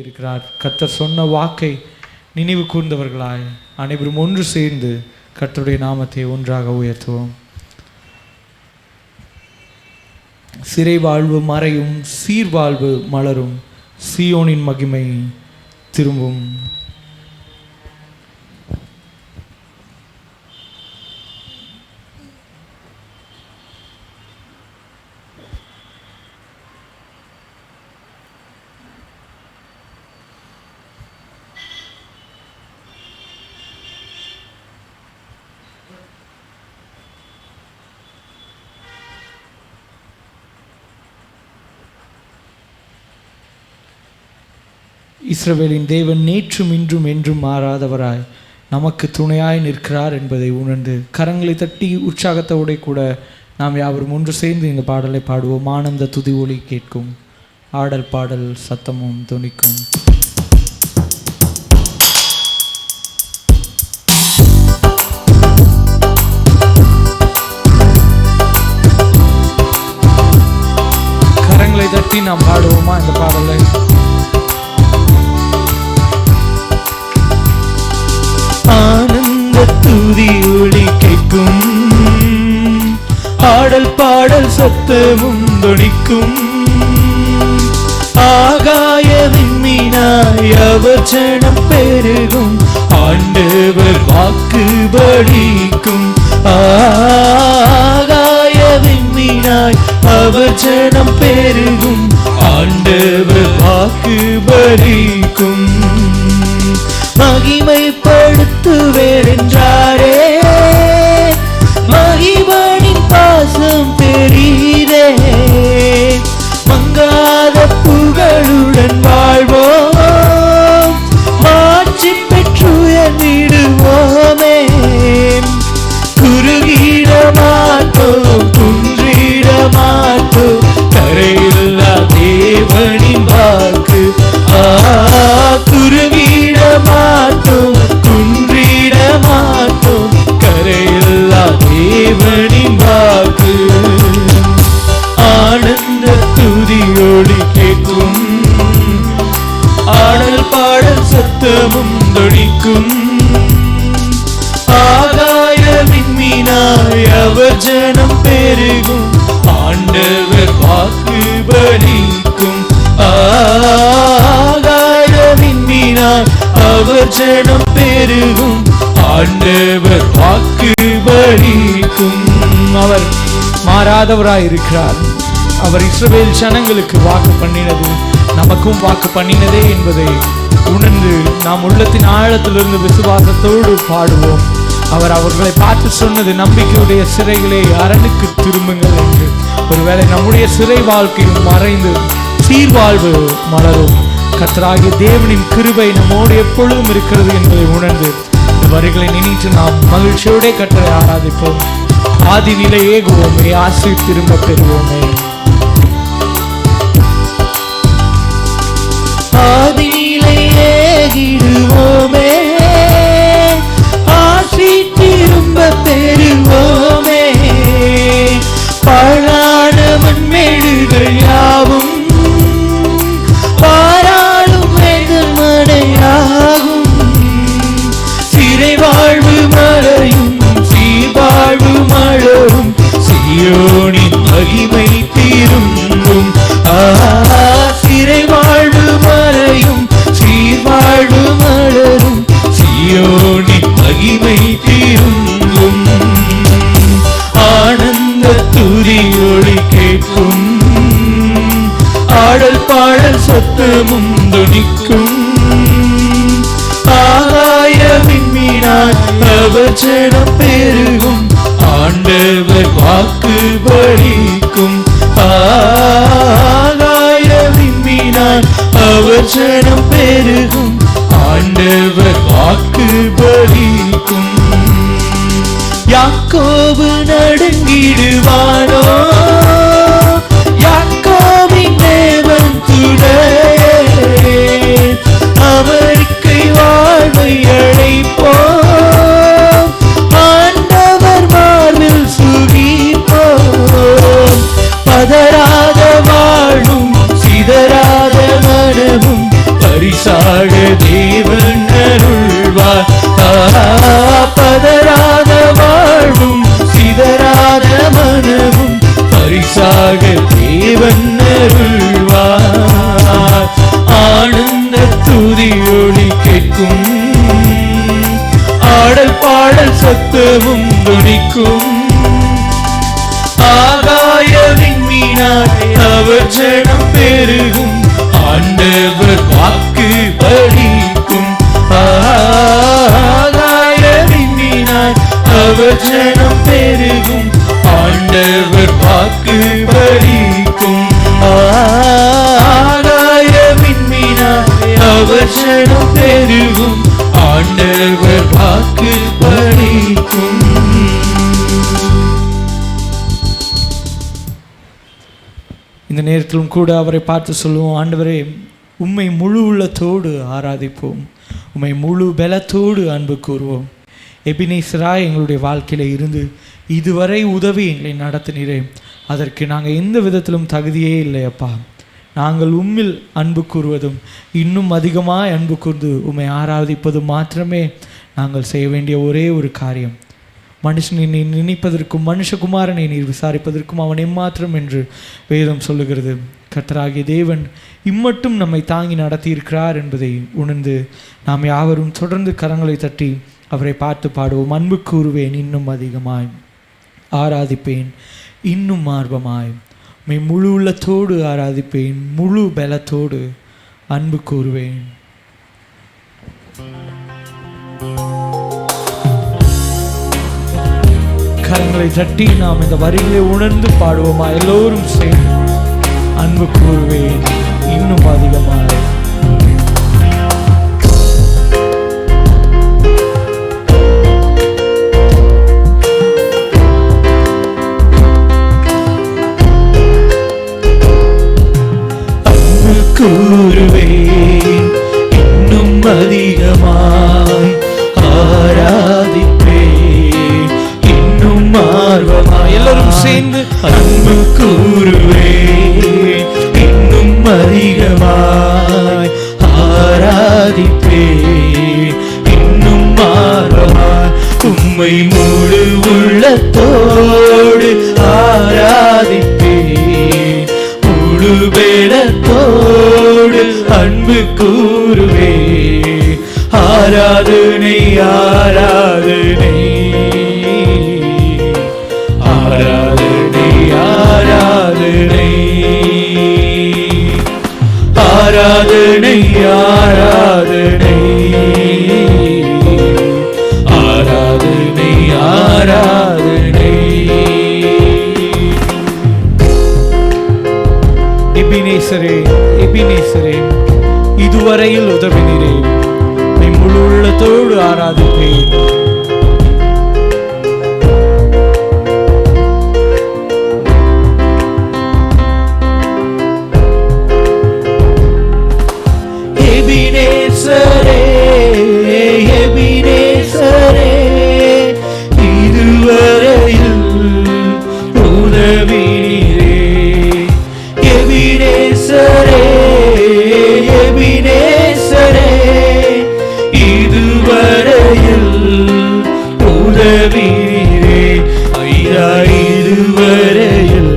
இருக்கிறார். கர்த்தர் சொன்ன வாக்கை நினைவு கூர்ந்தவர்களாய் அனைவரும் ஒன்று சேர்ந்து கர்த்தருடைய நாமத்தை ஒன்றாக உயர்த்துவோம். சிறை வாழ்வு மறையும், சீர்வாழ்வு மலரும், சீயோனின் மகிமை திரும்பும். இஸ்ரவேலின் தேவன் நேற்றும் இன்றும் என்றும் மாறாதவராய் நமக்கு துணையாய் நிற்கிறார் என்பதை உணர்ந்து கரங்களை தட்டி உற்சாகத்தோடு கூட நாம் யாவரும் ஒன்று சேர்ந்து இந்த பாடலை பாடுவோம். ஆனந்த துதி ஒலி கேட்கும், ஆடல் பாடல் சத்தமும் துணிக்கும். கரங்களை தட்டி நாம் பாடுவோமா இந்த பாடலை? ஆனந்த துதி ஒலி கேட்கும், ஆடல் பாடல் சத்தமும் தொனிக்கும். ஆகாய விண்மீனாய் அவர் ஜனம் பெருகும், ஆண்டவர் வாக்கு பலிக்கும். ஆகாய விண்மீனாய் அவர் ஜனம் பெருகும், ஆண்டவர் வாக்கு பலிக்கும். மகிமைப்படுத்துவேர் என்றாரே, மகிமனின் பாசம் பெரிதே. மங்காத புகழுடன் வாழ்வோம், மாட்சி பெற்றுயர்ந்திடுவோமே. குறுகிட மாட்டோம், குன்றிட மாட்டோம், கரையில்லா தேவனின் வாக்கு. குறுகிட மாட்டோம், குன்றிட மாட்டோம், கரையில்லா தேவனின் வாக்கு. ஆனந்த துதி ஒலி கேட்கும், ஆடல் பாடல் சத்தமும் தொனிக்கும். ஆகாய விண்மீனாய் அவர் ஜனம் பெருகும், ஆண்டவர் வாக்கு பலிக்கும். ஆகாய விண்மீனாய் அவர் ஜனம் பெருகும், ஆண்டவர் வாக்கு பலிக்கும். அவர் மாறாதவராய் இருக்கிறார். அவர் இஸ்ரவேல் ஜனங்களுக்கு வாக்கு பண்ணினது நமக்கும் வாக்கு பண்ணினதே என்பதை உணர்ந்து நாம் உள்ளத்தின் ஆழத்திலிருந்து விசுவாசத்தோடு பாடுவோம். அவர் அவர்களை பார்த்து சொன்னது, நம்பிக்கையுடைய சிறைகளே அரணுக்கு திரும்புங்கள் என்று. ஒருவேளை நம்முடைய சிறை வாழ்க்கையும் மறைந்து சீர்வாழ்வு மலரும். கர்த்தராகிய தேவனின் கிருபை நம்மோடு எப்பொழுதும் இருக்கிறது என்பதை உணர்ந்து இந்த வரிகளை நினைத்து நாம் மகிழ்ச்சியோட கர்த்தரை ஆராதிப்போம். ஆதி நிலை ஏகுவோமே, ஆசி திரும்ப பெறுவோமே. ஆதி நிலை ஏகிடுவோமே, ஆசி திரும்ப பெறுவோமே. பழான மண்மேடுகள் யாவும் பாராளும் வேதல் மடையாகும். சிறை வாழ்வு மறையும், சீர்வாழ்வு மலரும், சீயோனின் மகிமை திரும்பும். சிறை வாழ்வு மறையும், சீர்வாழ்வு மலரும், சீயோனின் மகிமை திரும்பும். ஆனந்த துதி ஒலி கேட்கும், ஆடல் பாடல் சத்தமும் தொனிக்கும். ஆகாய விண்மீனாய் அவர் ஜனம் பெருகும், ஆண்டவர் வாக்கு பலிக்கும். ஆகாய விண்மீனாய் அவர் ஜனம் பெருகும், ஆண்டவர் வாக்கு பலிக்கும். யாக்கோபு நடுங்கிடுவானோ, யாக்கோபின் தேவன் துணையே. அமெரிக்கை வாழ்வை அழைப்போம், ஆண்டவர் மார்பில் சுகிப்போம். பதறாத வாழும், சிதறாத மனமும், பரிசு கடல் சத்தமும் துணிக்கும். ஆகாய விண்மீனாய் அவர் ஜனம் பெருகும். ஆண்டவர் வாக்கு பலிக்கும். ஆகாய விண்மீனாய் அவர் ஜனம் பெருகும். ஆண்டவர் வாக்கு பலிக்கும். ஆகாய விண்மீனாய் அவர் ஜனம் பெருகும். ஆண்டவர் வாக்கு பலிக்கும். இந்த நேரத்திலும் கூட அவரை பார்த்து சொல்லுவோம், ஆண்டவரே உம்மை முழு உள்ளத்தோடு ஆராதிப்போம், உம்மை முழு பலத்தோடு அன்பு கூறுவோம். எபினேசராய் எங்களுடைய வாழ்க்கையில் இருந்து இதுவரை உதவி எங்களை நடத்தினீரே, அதற்கு நாங்கள் எந்த விதத்திலும் தகுதியே இல்லையப்பா. நாங்கள் உம்மில் அன்பு கூறுவதும் இன்னும் அதிகமாக அன்பு கூர்ந்து உம்மை ஆராதிப்பதும் மாத்திரமே நாங்கள் செய்ய வேண்டிய ஒரே ஒரு காரியம். மனுஷனை நீ நினைப்பதற்கும் மனுஷகுமாரனை நீர் விசாரிப்பதற்கும் அவன் எம்மாத்திரம் என்று வேதம் சொல்லுகிறது. கர்த்தராகிய தேவன் இம்மட்டும் நம்மை தாங்கி நடத்தியிருக்கிறார் என்பதை உணர்ந்து நாம் யாவரும் தொடர்ந்து கரங்களை தட்டி அவரை பார்த்து பாடுவோம். அன்பு கூறுவேன் இன்னும் அதிகமாய், ஆராதிப்பேன் இன்னும் ஆர்வமாய், உம்மை முழு உள்ளத்தோடு ஆராதிப்பேன், முழு பலத்தோடு அன்பு கூறுவேன். கரங்களை தட்டி நாம் இந்த வரிகளை உணர்ந்து பாடுவோமா? எல்லோரும் சேர்ந்து அன்பு கூறுவேன் இன்னும் அதிகமாக. அன்பு கூறுவேன் இன்னும் அதிகமாய், ஆராதிப்பேன் இன்னும் ஆர்வமாய். எல்லாரும் சேர்ந்து அன்பு கூறுவேன் இன்னும் அதிகமாய், ஆராதிப்பேன் இன்னும் ஆர்வமாய். உம்மை முழு உள்ளத்தோடு ஆராதிப்பேன், முழு பலத்தோடு அன்பு கூறுவேன். ஆராதனை ஆராதனை ஆராதனை ஆராதனை ஆராதனை ஆராதனை ஆராதனை ஆராதனை. எபினேசரே எபினேசரே, இதுவரையில் உதவினீரே, நீ முழு உள்ளத்தோடு ஆராதிப்பேன். எபினேசரே எபினேசரே, இதுவரையில் உதவினீரே. எபினேசரே எபினேசரே, இதுவரையில் உதவினீரே. ஐயா இதுவரையில்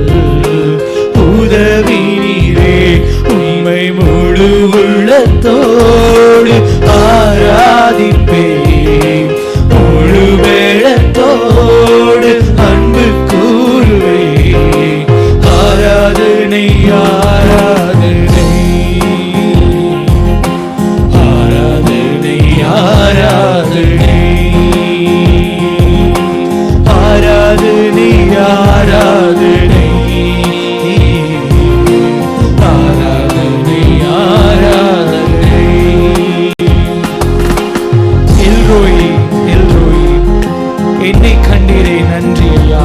உதவினீரே. உம்மை முழு உள்ளத்தோடு ஆராதிப்பேன், முழு பலத்தோடு அன்பு கூறுவேன். ஆராதனை ஆராதனை ஆராதனை ஆராதனை ஆராதனை ஆராதனை ஆராதனை ஆராதனை. எல்ரோய் எல்ரோய், என்னை கண்டீரே நன்றி ஐயா.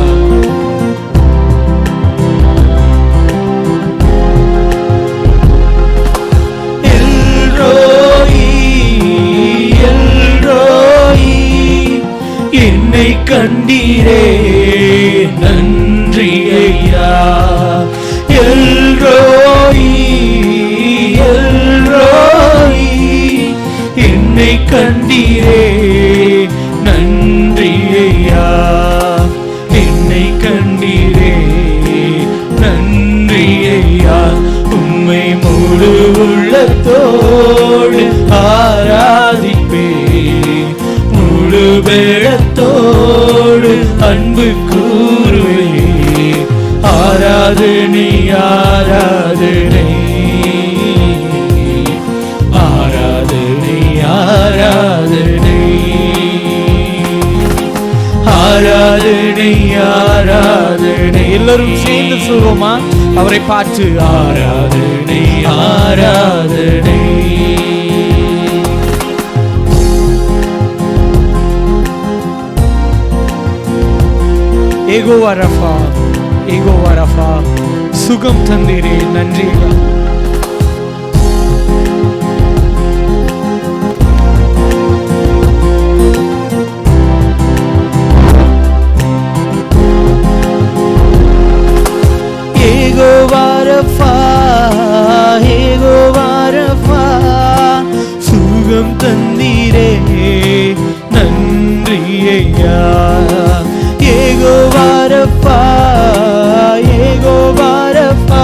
என்னை கண்டீரே நன்றி ஐயா. எல்ரோய் எல்ரோய், என்னை கண்டீரே நன்றி ஐயா. என்னை கண்டீரே நன்றி ஐயா. உம்மை முழு உள்ளத்தோடு ஆராதிப்பேன், முழு பேலத்தோடு அன்பு கூறுவே. ஆராதனை ஆராதனை ஆராதனை ஆராதனை ஆராதனை ஆராதனை. எல்லாரும் சேர்ந்து சொல்வோமா? அவரை பார்த்து ஆராதனை ஆராதனை. ஏகோவா ரஃபா, ஏகோவா ரஃபா, சுகம் தந்தீரே, நன்றி. ஏகோவா ரஃபா, ஏகோவா ரஃபா, சுகம் தந்தீரே, நன்றி ஐயா. ஏகோவா ரஃபா, ஏகோவா ரஃபா,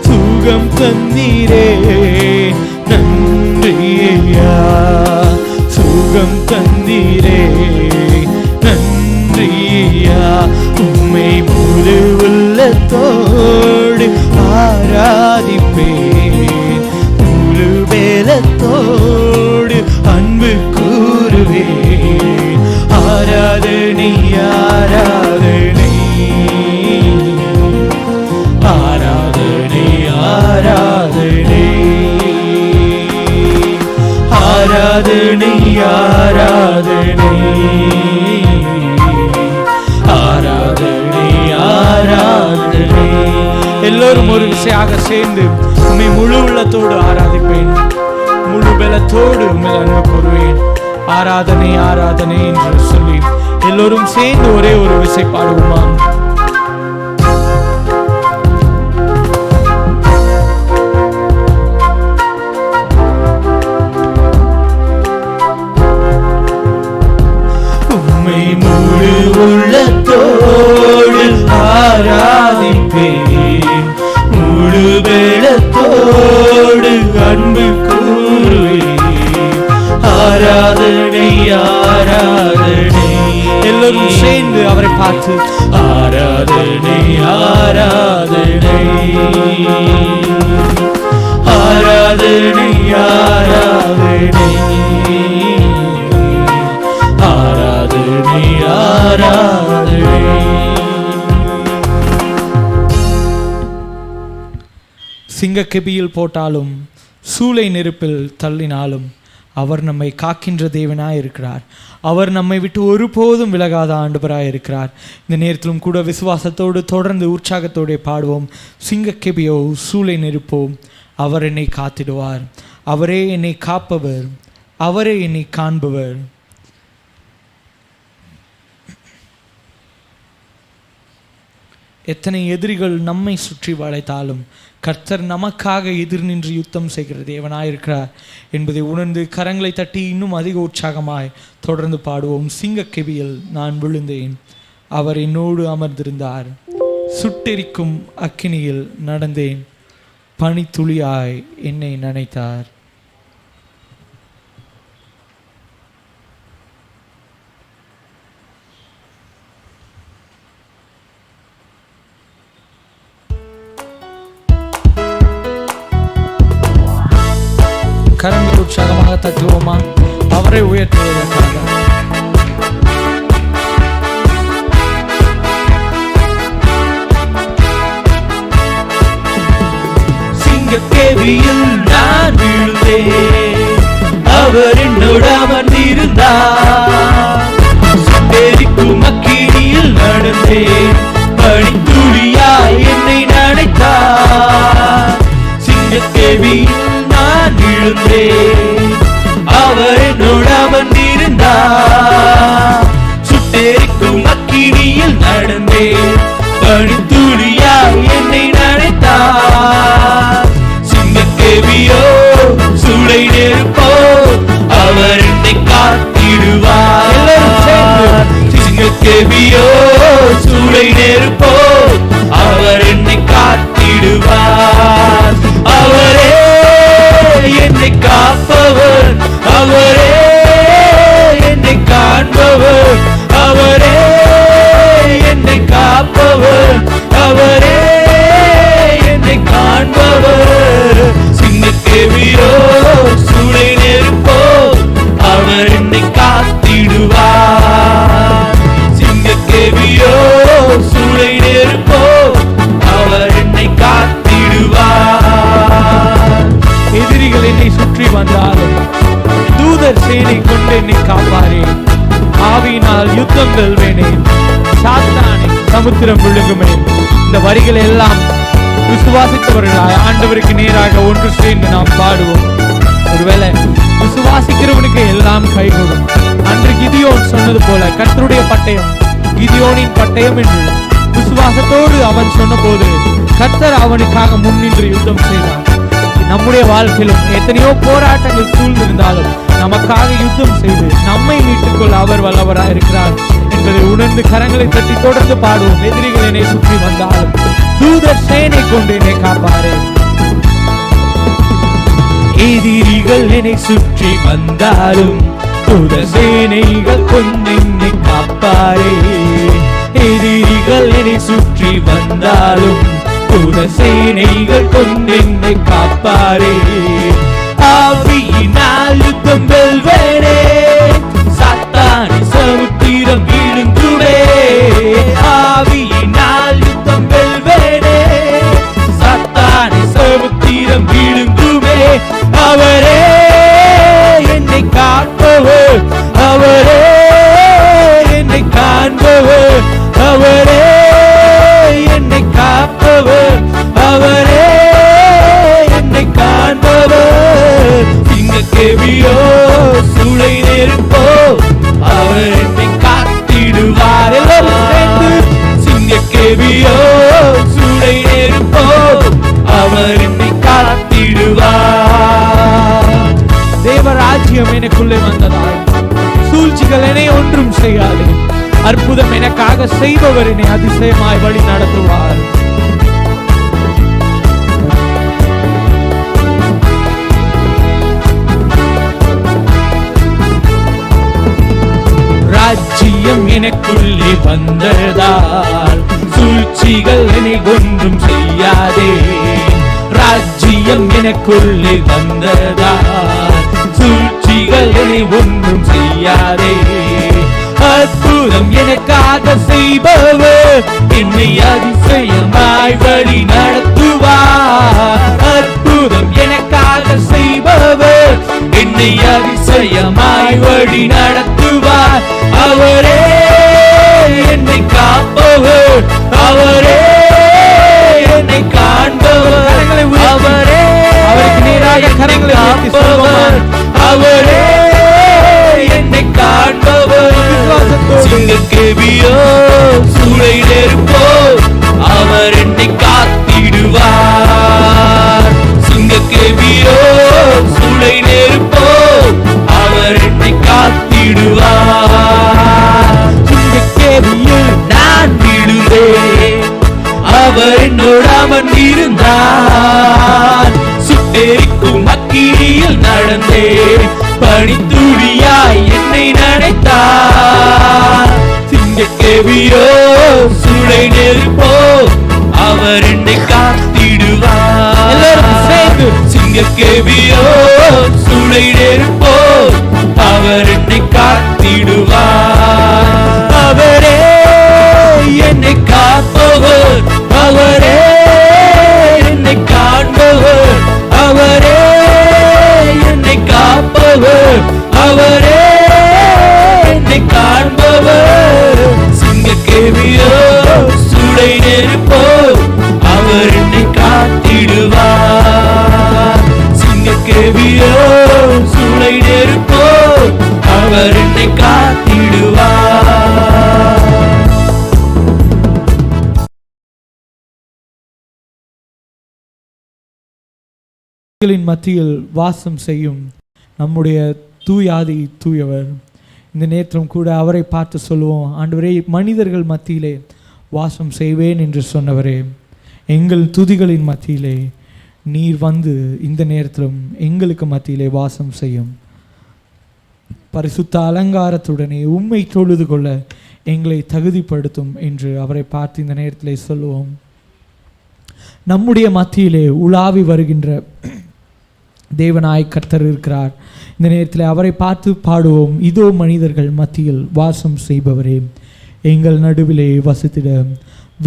சுகம் தந்தீரே, நன்றி ஐயா. சுகம் தந்தீரே, நன்றி ஐயா. உம்மை முழு உள்ளத்தோடு ஆராதிப்பேன், முழு வேலத்தோடு அன்பு கூறுவேன். ஆராதனை ஆராதனை ஆராதனை ஆராதனை ஆராதனை ஆராதனை ஆராதனை ஆராதனை. எல்லோரும் ஒரு விஷயமாக சேர்ந்து உம்மை முழு உள்ளத்தோடு ஆராதிப்பேன், முழு பலத்தோடு உம்மை அன்பு கூறுவேன். ஆராதனை ஆராதனை என்று சொல்லி எல்லோரும் சேர்ந்து ஒரே ஒரு விசை பாடுவோமா? உம்மை முழு உள்ளத்தோடு ஆராதிப்பேன், முழு பலத்தோடு அன்பு கூறுவேன். ஆராதனை ஆராதனை. எல்லோரும் சேர்ந்து அவரை பார்த்து ஆராதனை ஆராதனை ஆராதனை ஆராதனை ஆராதனை ஆராதனை. சிங்கக்கெபியில் போட்டாலும் சூளை நெருப்பில் தள்ளினாலும் அவர் நம்மை காக்கின்ற தேவனாய் இருக்கிறார். அவர் நம்மை விட்டு ஒருபோதும் விலகாத ஆண்டவராய் இருக்கிறார். இந்த நேரத்திலும் கூட விசுவாசத்தோடு தொடர்ந்து உற்சாகத்தோடு பாடுவோம். சிங்கக்கெபியோ சூளை நெருப்போ, அவர் என்னை காத்திடுவார். அவரே என்னை காப்பவர், அவரே என்னை காண்பவர். எத்தனை எதிரிகள் நம்மை சுற்றி வளைத்தாலும் கர்த்தர் நமக்காக எதிர் நின்று யுத்தம் செய்கிற தேவனாயிருக்கிறார் என்பதை உணர்ந்து கரங்களை தட்டி இன்னும் அதிக உற்சாகமாய் தொடர்ந்து பாடுவோம். சிங்கக்கெபியில் நான் விழுந்தேன், அவர் என்னோடு அமர்ந்திருந்தார். சுட்டெரிக்கும் அக்கினியில் நடந்தேன், பனித்துளியாய் என்னை நனைத்தார். கரங்களை உற்சாகமாக தட்டுவோமா? அவரை உயர்த்துவதற்காக. சிங்கக்கெபியில் நான் விழுந்தேன், அவர் என்னோடு அமர்ந்திருந்தார். சுட்டெரிக்கும் அக்கினியில் நடந்தேன், பனித்துளியாய் என்னை நனைத்தார். சிங்கக்கெபியில் நான் விழுந்தேன், அவர் என்னோடு அமர்ந்திருந்தார். சுட்டெரிக்கும் அக்கினியில் நடந்தேன், பனித்துளியாய் என்னை நனைத்தார். சிங்கக்கெபியோ சூளை நெருப்போ, அவர் என்னை காத்திடுவார். சிங்கக்கெபியோ சூளை நெருப்போ, அவர் என்னை காத்திடுவார். அவரே என்னை காப்பவர், அவரே என்னை சேனை கொண்டு என்னை காப்பாரே. ஆவியினால் யுத்தம் வெல்வேனே, சாத்தானை சமுத்திரம் விழுங்குமே. இந்த வரிகளை எல்லாம் விசுவாசித்தவர்களாய் ஆண்டவருக்கு நேராக ஒன்று சேர்ந்து நாம் பாடுவோம். ஒருவேளை விசுவாசிக்கிறவனுக்கு எல்லாம் கைகூடும். அன்று கிதியோன் சொன்னது போல கர்த்தருடைய பட்டயம் கிதியோனின் பட்டயம் என்று விசுவாசத்தோடு அவன் சொன்ன போது கர்த்தர் அவனுக்காக முன்னின்று யுத்தம் செய்தார். நம்முடைய வாழ்க்கையிலும் எத்தனையோ போராட்டங்கள் சூழ்ந்திருந்தாலும் நமக்காக யுத்தம் செய்து நம்மை மீட்டுக் கொள்ள அவர் வல்லவராய் இருக்கிறார் என்பதை உணர்ந்து கரங்களை தட்டி தொடர்ந்து பாடுவோம். எதிரிகள் என்னை சுற்றி வந்தாலும் தூதர் சேனை கொண்டு என்னை காப்பாரே. எதிரிகள் என்னை சுற்றி வந்தாலும் தூதர் சேனைகள் கொண்டு என்னை காப்பாரே. எதிரிகள் என்னை சுற்றி வந்தாலும் தூதர் சேனைகள் கொண்டு என்னை காப்பாரே. ஆவியினால் யுத்தம் வெல்வேனே, சாத்தானை சமுத்திரம் விழுங்குமே. ஆவியினால் யுத்தம் வெல்வேனே, சாத்தானை சமுத்திரம் விழுங்குமே. அவரே என்னை காப்பவர், அவரே என்னை காண்பவர், அவரே என்னை காப்பவர், அவரே என்னை காண்பவர். சிங்கக்கேவியோ சூளை நெருப்போ அவர் என்னை காத்திடுவார். எல்லாரும் சேர்ந்து சிங்கக்கேவியோ சூளை நெருப்போ அவர் என்னை காத்திடுவார். தேவராஜ்யம் எனக்குள்ளே வந்ததால் சூழ்ச்சிகள் என்னை ஒன்றும் செய்யாது. அற்புதம் எனக்காக செய்பவர் என்னை அதிசயமாய் வழி நடத்துவார். ராஜ்யம் எனக்குள்ளே வந்ததால் சூழ்ச்சிகள் என்னை ஒன்றும் செய்யாதே. ராஜ்யம் எனக்குள்ளே வந்ததால் சூழ்ச்சிகள் என்னை ஒன்றும் செய்யாதே. அற்புதம் எனக்காக செய்பவர் என்னை அதிசயமாய் வழி நடத்துவார். அற்புதம் எனக்காக செய்பவர் என்னை அதிசயமாய் வழி நடத்துவார். அவரே என்னை காப்பவர், அவரே என்னை காண்பவர், அவரே அவருக்கு நேராக கரங்களை காப்பவர், அவரே என்னை காண்பவர். சிங்கக்கேவியோ சூளை நெருப்போ அவர் என்னை காத்திடுவார். சிங்கக்கேவியோ சூளை நெருப்போ அவர் என்னை காத்திடுவார். சிங்கக்கேவியில் நான் விடுவேன், அவர் என்னோடு அமர்ந்திருந்தார். சுட்டெரிக்கும் அக்கினியில் நடந்தேன், பனித்துளியாய் என்னை நனைத்தார். சிங்கக்கேவியோ சூளை நெருப்போ அவர் என்னை காத்திடுவார். சிங்கக்கேவியோ சூளை நெருப்போ அவர் என்னை காத்திடுவார். அவரே என்னை காப்பவர், அவரே என்னை காண்பவர், அவரே என்னை காப்பவர், அவரே என்னை காண்பவர். சிங்கக்கேவியோ சூளை நெருப்போ அவர் என்னை காத்திடுவார். சிங்கக்கேவியோ சூளை நெருப்போ அவர் என்னை காத்திடுவார். மத்தியில் வாசம் செய்யும் நம்முடைய தூயாதி தூயவர். இந்த நேரம் கூட அவரை பார்த்து சொல்லுவோம், ஆண்டவரே மனிதர்கள் மத்தியிலே வாசம் செய்வேன் என்று சொன்னவரே, எங்கள் துதிகளின் மத்தியிலே நீர் வந்து இந்த நேரத்திலும் எங்களுக்கு மத்தியிலே வாசம் செய்யும். பரிசுத்த அலங்காரத்துடனே உம்மை தொழுது கொள்ள எங்களை தகுதிப்படுத்தும் என்று அவரை பார்த்து இந்த நேரத்திலே சொல்லுவோம். நம்முடைய மத்தியிலே உலாவி வருகின்ற தேவனாய் கர்த்தர் இருக்கிறார். இந்த நேரத்தில் அவரை பார்த்து பாடுவோம், இதோ மனிதர்கள் மத்தியில் வாசம் செய்பவரே, எங்கள் நடுவிலே வசித்திட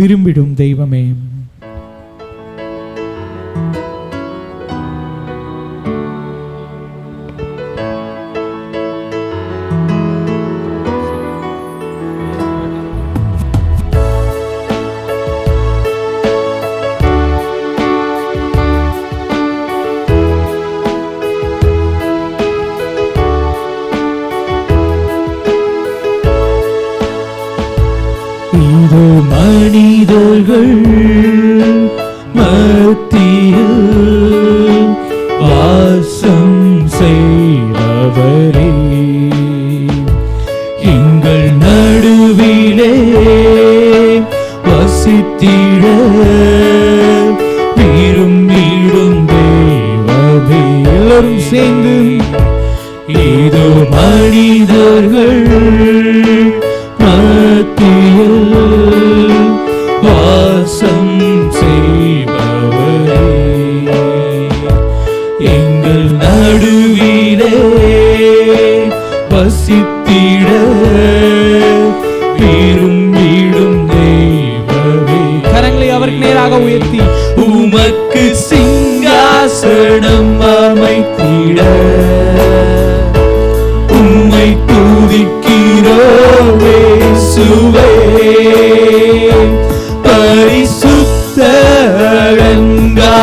விரும்பிடும் தெய்வமே. மனிதர்கள் மத்தியில் வாசம் செய்பவரே, எங்கள் நடுவிலே வசித்திட விரும்பிடும் தேவனே. எல்லாரும் சேர்ந்து இதோ மனிதர்கள் மத்தியில் வாசம் செய்பவரே, எங்கள் நடுவிலே வசித்திட விரும்பிடும் தேவனே. கரங்களை அவருக்கு நேராக உயர்த்தி உமக்கு சிங்காசனம் அமைத்திட உம்மை துதிக்கிறோம் இயேசுவே. பரிசுத்த அலங்காரத்துடனே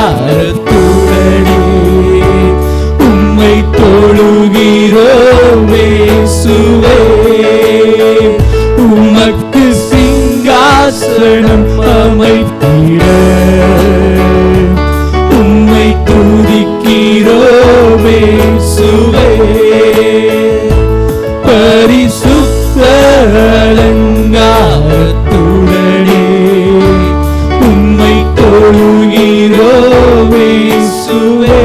உம்மை தொழுகிறோம் இயேசுவே. உமக்கு சிங்காசனம் அமைத்திட உம்மை துதிக்கிறோம் இயேசுவே. பரிசுத்த அலங்காரத்துடனே உம்மை தொழுகிறோம் இயேசுவே.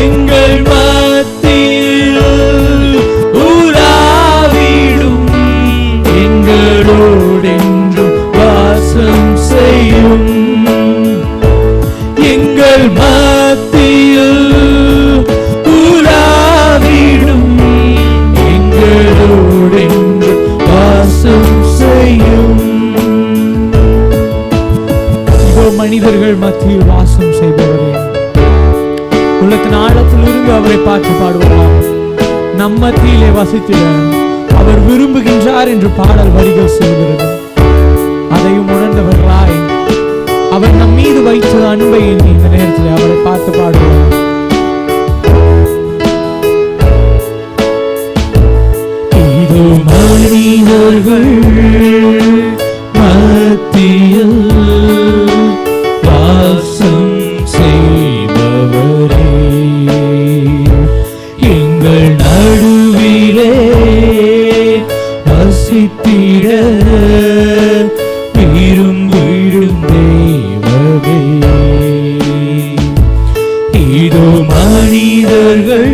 எங்கள் மத்தியில் உலாவிடும் எங்களோடென்றும் வாசம் செய்யும். எங்கள் மத்தியில் உலாவிடும் எங்களோடென்றும் வாசம் செய்யும். மனிதர்கள் மத்தியில் வாசம் செய்பவரே, உள்ளத்தின் ஆழத்தில் இருந்து அவரை பார்த்து பாடுவார். நம் மத்தியிலே வசித்திட அவர் விரும்புகின்றார் என்று பாடல் வரிகள் சொல்கிறது. அதையும் உணர்ந்தவர்களாய் அவர் நம் மீது வைத்த அன்பை எண்ணி இந்த நேரத்தில் அவரை பார்த்து பாடுவார். இதோ மனிதர்கள் மத்தியில் வாசம் செய்பவரே, எங்கள் நடுவிலே வசித்திட விரும்பிடும் தேவனே. இதோ மனிதர்கள்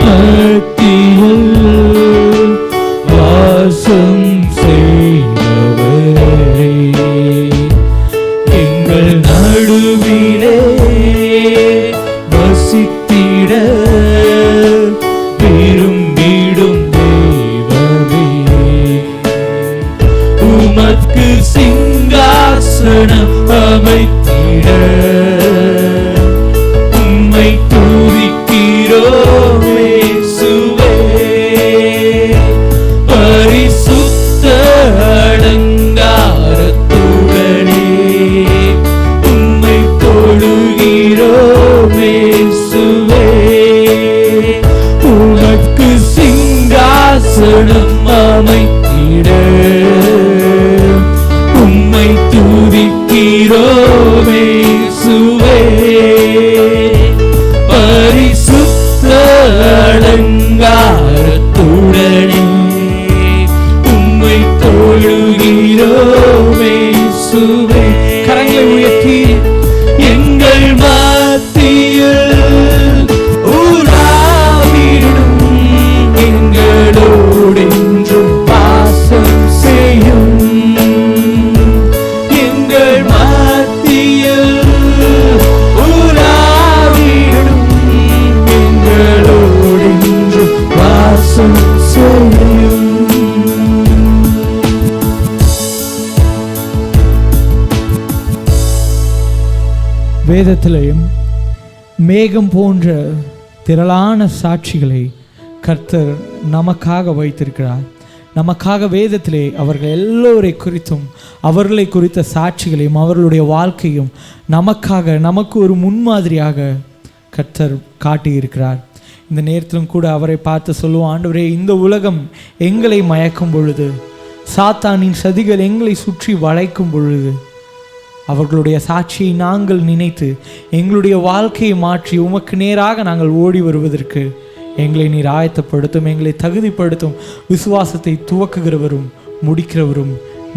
மத்தியில் வாசம் செய்பவரே, எங்கள் நடுவிலே வசித்திட விரும்பிடும் தேவனே. உமக்கு சிங்காசனம் அமைத்திட உம்மை துதிக்கிறோம் இயேசுவே. பரிசுத்த அலங்காரத்துடனே உம்மை தொழுகிறோம் இயேசுவே. உமக்கு சிங்காசனம் அமைத்திட உம்மை துதிக்கிறோம் இயேசுவே. பரிசுத்த அலங்காரத்துடனே உம்மை தொழுகிறோம் இயேசுவே. கரங்களை உயர்த்தி எங்கள் மத்தியில் உலாவிடும் எங்களோடென்றும் வாசம் செய்யும். எங்கள் மத்தியில் உலாவிடும் எங்களோடென்றும் வாசம் செய்யும். வேதத்திலேயும் மேகம் போன்ற திரளான சாட்சிகளை கர்த்தர் நமக்காக வைத்திருக்கிறார். நமக்காக வேதத்திலே அவர்கள் எல்லோரை குறித்தும் அவர்களை குறித்த சாட்சிகளையும் அவர்களுடைய வாழ்க்கையும் நமக்காக நமக்கு ஒரு முன்மாதிரியாக கர்த்தர் காட்டியிருக்கிறார். இந்த நேரத்திலும் கூட அவரை பார்த்து சொல்லுவோம், ஆண்டவரே, இந்த உலகம் எங்களை மயக்கும் பொழுது, சாத்தானின் சதிகள் எங்களை சுற்றி வளைக்கும் பொழுது அவர்களுடைய சாட்சியை நாங்கள் நினைத்து எங்களுடைய வாழ்க்கையை மாற்றி உமக்கு நேராக நாங்கள் ஓடி வருவதற்கு எங்களை நீர் ஆயத்தப்படுத்தும், எங்களை தகுதிப்படுத்தும். விசுவாசத்தை துவக்குகிறவரும் முடிக்கிறவரும்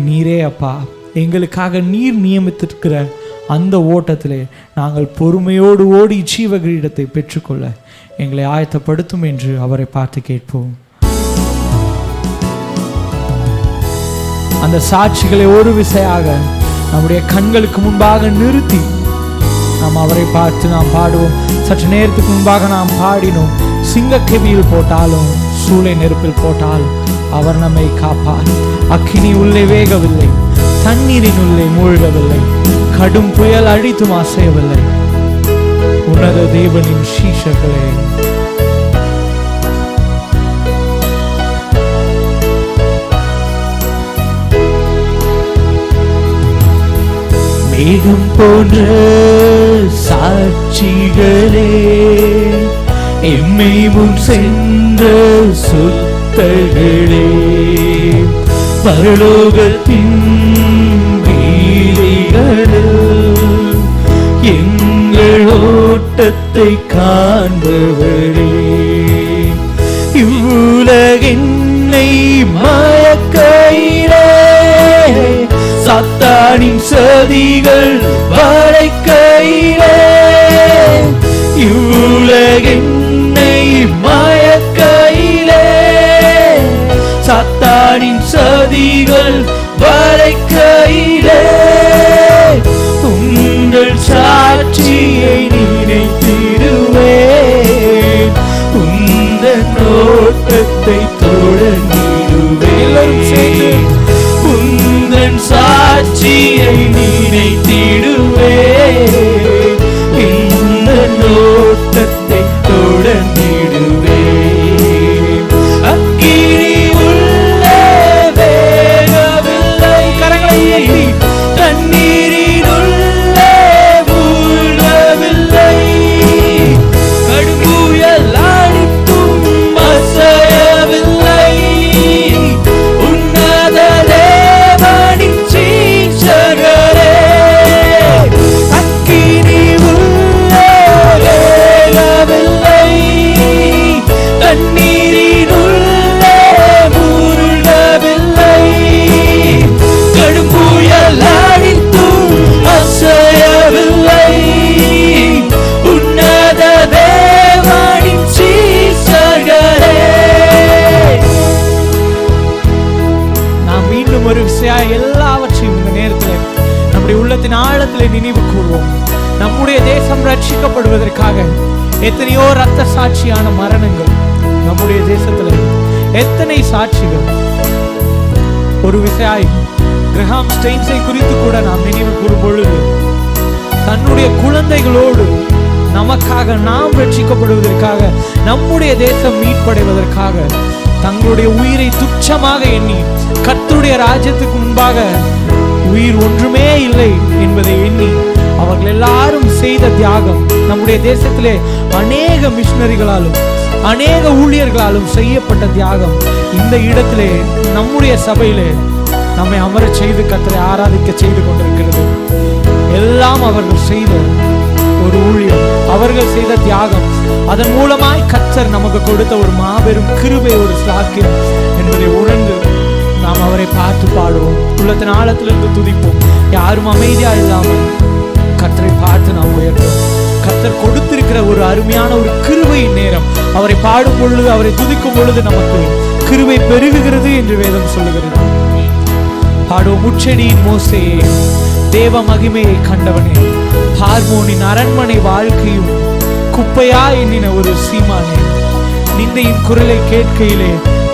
நீரே அப்பா. எங்களுக்காக நீர் நியமித்திருக்கிற அந்த ஓட்டத்திலே நாங்கள் பொறுமையோடு ஓடி ஜீவ கிரீடத்தை பெற்றுக்கொள்ள எங்களை ஆயத்தப்படுத்தும் என்று அவரை பார்த்து கேட்போம். அந்த சாட்சிகளை ஒரு விசையாக நம்முடைய கண்களுக்கு முன்பாக நிறுத்தி நாம் அவரை பார்த்து நாம் பாடுவோம். சற்று நேரத்துக்கு முன்பாக நாம் பாடினோம், சிங்கக்கெபியில் போட்டாலும் சூளை நெருப்பில் போட்டாலும் அவர் நம்மை காப்பார். அக்கினி உள்ளே வேகவில்லை, தண்ணீரின் உள்ளே மூழ்கவில்லை, கடும் புயல் அழித்தும் அசையவில்லை. உன்னத தேவனின் சீஷர்களே, மேகம் போன்ற சாட்சிகளே, எம்மை முன் சென்ற சுத்தர்களே, பரலோகத்தின் வீதிகளில் எங்கள் ஓட்டத்தை காண்பவரே, இவ்வுலகென்னை மயக்கையிலே சாத்தானின் சதிகள் வளைக்கையிலே, இவ்வுலகென்னை மயக்கையிலே சாத்தானின் சதிகள் வளைக்கையிலே, உங்கள் சாட்சியை நினைத்திடுவேன், உந்தன் ஓட்டத்தை தொடர்ந்திடுவேன், உந்தன் சாட்சியை நினைத்திடுவேன், இந்த ஓட்டத்தை தொடர்ந்திடுவேன். அக்கினி உள்ளே வேகவில்லை, கரங்களை ஏற்றி, தண்ணீரின் உள்ளே மூழ்கவில்லை, கடும்புயல் அடித்தும் அசையவில்லை, உன்னத தேவனின் சீஷர்களே, அக்கினி உள்ளே வேகவில்லை, தண்ணீரின் உள்ளே மூழ்கவில்லை, கடும்புயல் அடித்தும் அசையவில்லை, உன்னத தேவனின் சீஷர்களே. நாம் மீண்டும் ஒரு விஷயம் எல்லாவற்றையும் இந்த நேரத்தில் நம்முடைய உள்ளத்தின் ஆழத்தில் நினைவு கூறுவோம். நம்முடைய தேசம் ரட்சிக்கப்படுவதற்காக எத்தனையோ ரத்த சாட்சியான மரணங்கள் நம்முடைய தேசத்தில், எத்தனை சாட்சிகள். ஒரு விஷயம் கிரஹாம் ஸ்டெயின்ஸை குறித்து கூட நாம் நினைவு கூறும் பொழுது, தன்னுடைய குழந்தைகளோடு நமக்காக, நாம் ரட்சிக்கப்படுவதற்காக, நம்முடைய தேசம் மீட்படைவதற்காக தங்களுடைய உயிரை துச்சமாக எண்ணி, கர்த்தருடைய ராஜ்யத்துக்கு முன்பாக உயிர் ஒன்றுமே இல்லை என்பதை எண்ணி அவர்கள் எல்லாரும் செய்த தியாகம் நம்முடைய தேசத்திலே அநேக மிஷனரிகளாலும் அநேக ஊழியர்களாலும் செய்யப்பட்ட தியாகம் இந்த இடத்திலே நம்முடைய சபையிலே நம்மை அமரச் செய்து கர்த்தரை ஆராதிக்க செய்து கொண்டிருக்கிறது. எல்லாம் அவர்கள் செய்த ஒரு ஊழியம், அவர்கள் செய்த தியாகம், அதன் மூலமாய் கர்த்தர் நமக்கு கொடுத்த ஒரு மாபெரும் கிருபை, ஒரு ஸ்லாக்கியம் என்பதை உணர்ந்து நாம் அவரை பார்த்து பாடுவோம். உள்ளத்தின் ஆழத்திலிருந்து துதிப்போம். யாரும் அமைதியா இல்லாமல் கர்த்தரை பார்த்து நாம் உயர்த்தோம். கர்த்தர் கொடுத்திருக்கிற ஒரு அருமையான ஒரு கிருபையின் நேரம். அவரை பாடும் பொழுது, அவரை துதிக்கும் பொழுது நமக்கு கிருபை பெருகுகிறது என்று வேதம் சொல்லுகிறது. பாடுவோம். முச்செடியின் மோசேயே, தேவ மகிமையை கண்டவனே, ஹார்மோனின் அரண்மனை வாழ்க்கையும் குப்பையா எண்ணின ஒரு சீமானே, நிந்தையின் குரலை கேட்கையிலே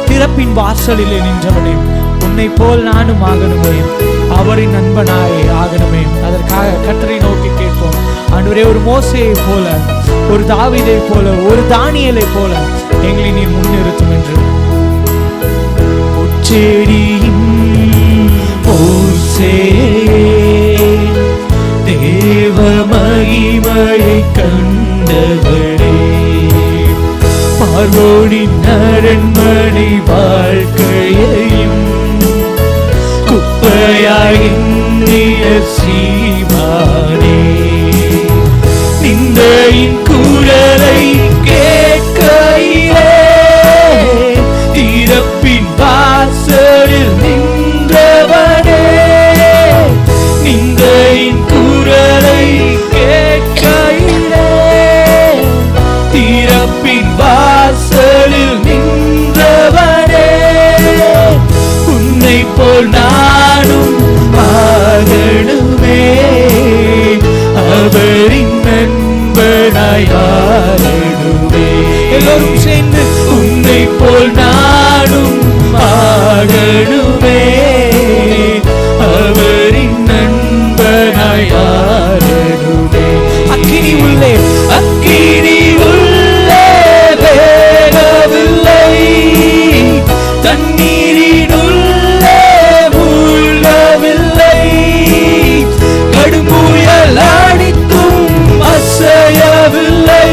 திறப்பின் வாசலிலே நின்றவனே, உன்னை போல் நானும் ஆகணுமே, அவரின் நண்பனாயே ஆகணுமே. அதற்காக கர்த்தரை நோக்கி கேட்போம். ஆண்டவரே, ஒரு மோசேயை போல, ஒரு தாவீதை போல, ஒரு தானியேலை போல எங்களை நீர் முன்னிறுத்தும் என்று. முச்செடியின் மோசேயே, தேவ மகிமையை கண்டவரே, பார்வோனின் அரண்மனை வாழ்க்கையையும் கிருபையாய் எண்ணிய சீமானே, நிந்தையின் குரலை கேட்கையிலே திறப்பின் வாசலில் நின்றவனே, நிந்தையின் குரலை கேட்கையிலே திறப்பின் வாசலில் நின்றவனே, உன்னை போல் நானும் ஆகணுமே, அவரின் நண்பனாய் ஆகணுமே. எல்லோரும் சேர்ந்து உன்னை போல் நானும் ஆகணுமே, அவரின் நண்பனாய் ஆகணுமே. அக்கினி உள்ளே அக்கினி உள்ளே வேகவில்லை, தண்ணீரினுள்ளே மூழ்கவில்லை, கடும்புயல் அடித்தும் அசையவில்லை,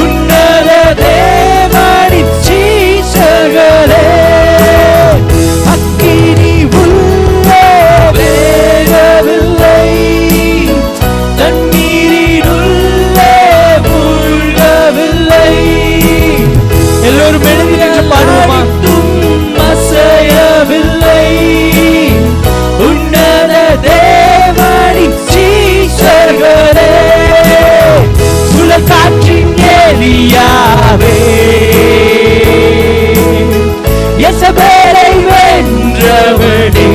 உன்னத தேவனின் சீஷர்களே, அக்கினி உள்ளே வேகவில்லை, தண்ணீரினுள்ளே மூழ்கவில்லை. எல்லோரும் எழுதி நின்று பாடுவோமா? அசையவில்லை, உன்னத தேவனின் சீஷர்களே, சுழல் காற்றின் எலியாவே, யெசபேலை வென்றவனே,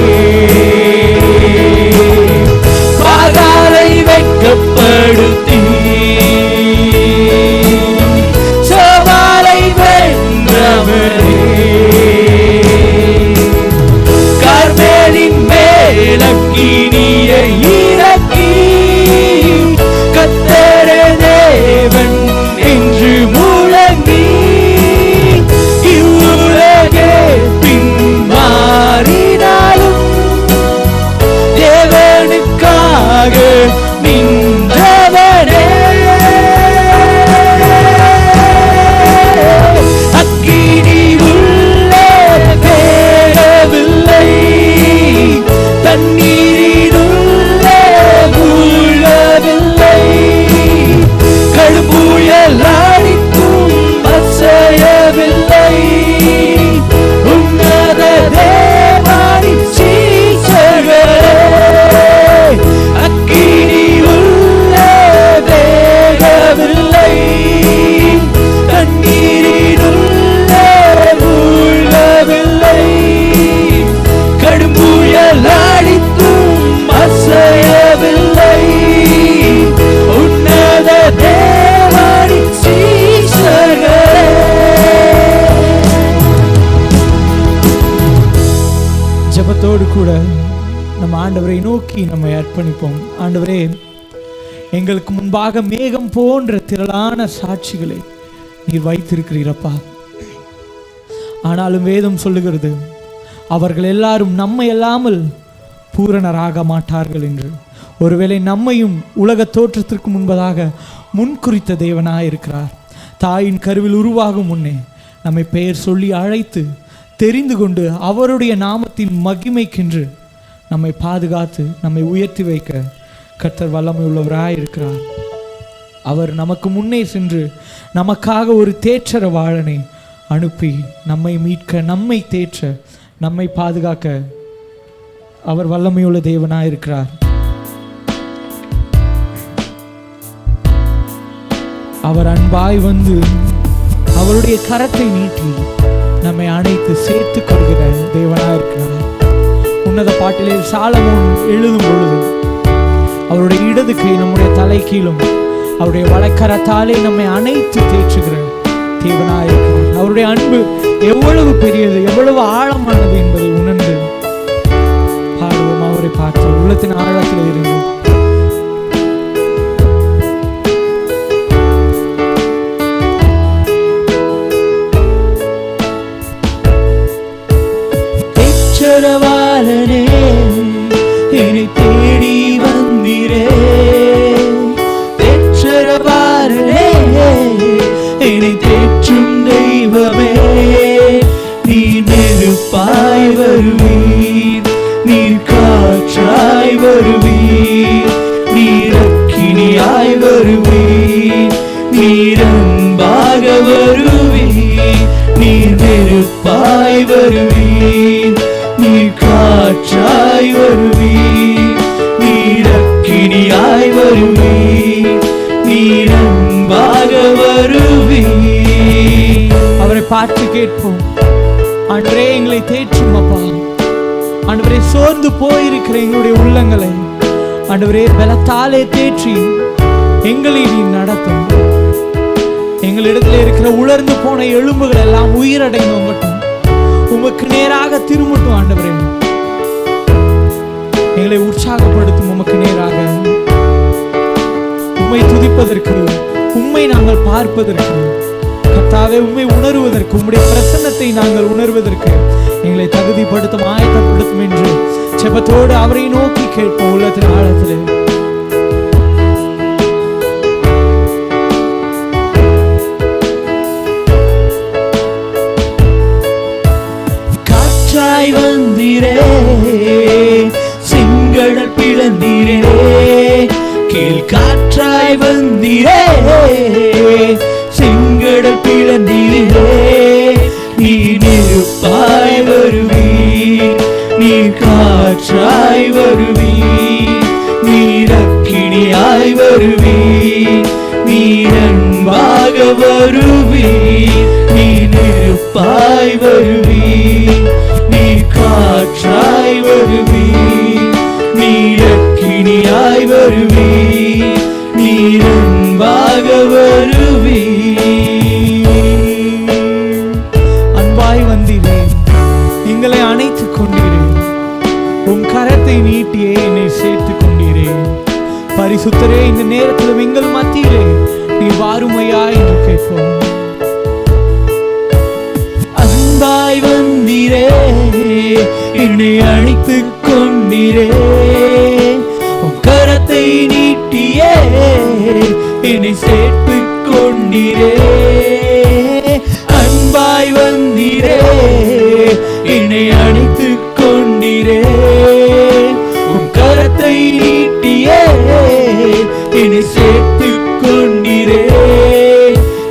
பாகாலை வெட்கப்படுத்தி சவாலை வென்றவனே, கார்மேலின் மேல் அக்கினியை இறக்கி கர்த்தரே தேவன் என்று முழங்கி இவ்வுலகே பின் மாறினாலும் தேவனுக்காக நின்றவனே, அக்கினி உள்ளே வேகவில்லை, தண்ணீரினுள்ளே மூழ்கவில்லை, கடும்புயல் அடித்தும் அசையவில்லை, உன்னத தேவனின் சீஷர்களே, அக்கினி உள்ளே வேகவில்லை, தண்ணீரினுள்ளே மூழ்கவில்லை, கடும்புயல் அடித்தும் அசையவில்லை, உன்னத தேவனின் சீஷர்களே. ஜெபத்தோடு கூட நம்ம ஆண்டவரை நோக்கி நம்மை அர்ப்பணிப்போம். ஆண்டவரே, எங்களுக்கு முன்பாக மேகம் போன்ற திரளான சாட்சிகளை நீர் வைத்திருக்கிறீரப்பா. ஆனாலும் வேதம் சொல்லுகிறது, அவர்கள் எல்லாரும் நம்மை அல்லாமல் பூரணராக மாட்டார்கள் என்று. ஒருவேளை நம்மையும் உலக தோற்றத்திற்கு முன்பதாக முன்குறித்த தேவனாய் இருக்கிறார். தாயின் கருவில் உருவாகும் முன்னே நம்மை பெயர் சொல்லி அழைத்து தெரிந்து கொண்டு அவருடைய நாமத்தின் மகிமைக்கென்று நம்மை பாதுகாத்து நம்மை உயர்த்தி வைக்க கர்த்தர் வல்லமை உள்ளவராய் இருக்கிறார். அவர் நமக்கு முன்னே சென்று நமக்காக ஒரு தேற்றரவாளனை அனுப்பி நம்மை மீட்க, நம்மை தேற்ற, நம்மை பாதுகாக்க அவர் வல்லமையுள்ள தேவனாய் இருக்கிறார். அவர் அன்பாய் வந்து அவருடைய கரத்தை நீட்டி நம்மை அணைத்து சேர்த்து கொள்கிற தேவனாய் இருக்கிறார். உன்னத பாட்டிலே சாலமோன் எழுதும் பொழுது அவருடைய இடது கை நம்முடைய தலை கீழும் அவருடைய வலக்கரத்தாலே நம்மை அணைத்து தேற்றுகிற தேவனாய் இருக்கிறார். அவருடைய அன்பு எவ்வளவு பெரியது, எவ்வளவு ஆழமானது என்பதை உணர்ந்து பாடுவோம். அவரை பார்த்து உள்ளத்தின் ஆழத்தில் இருந்து தேற்றரவாளனே, என்னை தேடி வந்தீரே, தேற்றரவாளனே, என்னை தேற்றும் தெய்வமே, நீ நெருப்பாய் வருவீர், நீர் காற்றாய் வருவீர், நீர் அக்கினியாய் வருவீர், நீர் அன்பாக வருவீர், நீர் நெருப்பாய் வருவீர், நீர் காற்றாய் வருவீர், நீர் அக்கினியாய் வருவீர், நீர் அன்பாக வருவீர். அவரை பார்த்து கேட்போம், ஆண்டவரே எங்களை தேற்றும் அப்பா. ஆண்டவரே சோர்ந்து போயிருக்கிற எங்களுடைய உள்ளங்களை ஆண்டவரே பலத்தாலே தேற்றி எங்களை நீ நடத்தும். எங்களிடத்தில் இருக்கிற உலர்ந்து போன எலும்புகள் எல்லாம் உயிரடைந்தோங்கட்டும், உமக்கு நேராக திரும்பட்டும். ஆண்டவரே எங்களை உற்சாகப்படுத்தும். உமக்கு நேராக உம்மை துதிப்பதற்கு, உம்மை நாங்கள் பார்ப்பதற்கு, கர்த்தாவே உம்மை உணர்வதற்கு, உம்முடைய பிரசன்னத்தை நாங்கள் உணர்வதற்கு எங்களை தகுதிப்படுத்தும், ஆயத்தப்படுத்தும் என்று செபத்தோடு அவரை நோக்கி கேட்போம். உள்ளத்தின் ஆழத்திலே காற்றாய் வந்தீரே, செங்கடல் பிளந்தீரே, கீழ் காற்றாய் வந்தீரே, செங்கடல் பிளந்தீரே, நீ நெருப்பாய் வருவீர், நீர் காற்றாய் வருவீர், நீர் அக்கினியாய் வருவீர், நீர் அன்பாக வருவீர், நீர் நெருப்பாய் வருவீர், நீர் காற்றாய் வருவீர், நீர் அக்கினியாய் வருவீர், நீர் அன்பாக வருவீர். அன்பாய் வந்தீரேன், எங்களை அணைத்துக் கொண்டீரேன், உம் கரத்தை நீட்டியே என்னை சேர்த்துக் கொண்டீரேன். பரிசுத்தரே, இந்த நேரத்தில் எங்கள் மத்தியிலே நீ வாருமையா என்று கேட்போம். அன்பாய் வந்தீரே, என்னை அணைத்துக் கொண்டீரே, உம் கரத்தை நீட்டியே என்னை சேர்த்துக் கொண்டீரே. அன்பாய் வந்தீரே, என்னை அணைத்துக் கொண்டீரே, உம் கரத்தை நீட்டியே என்னை சேர்த்துக் கொண்டீரே.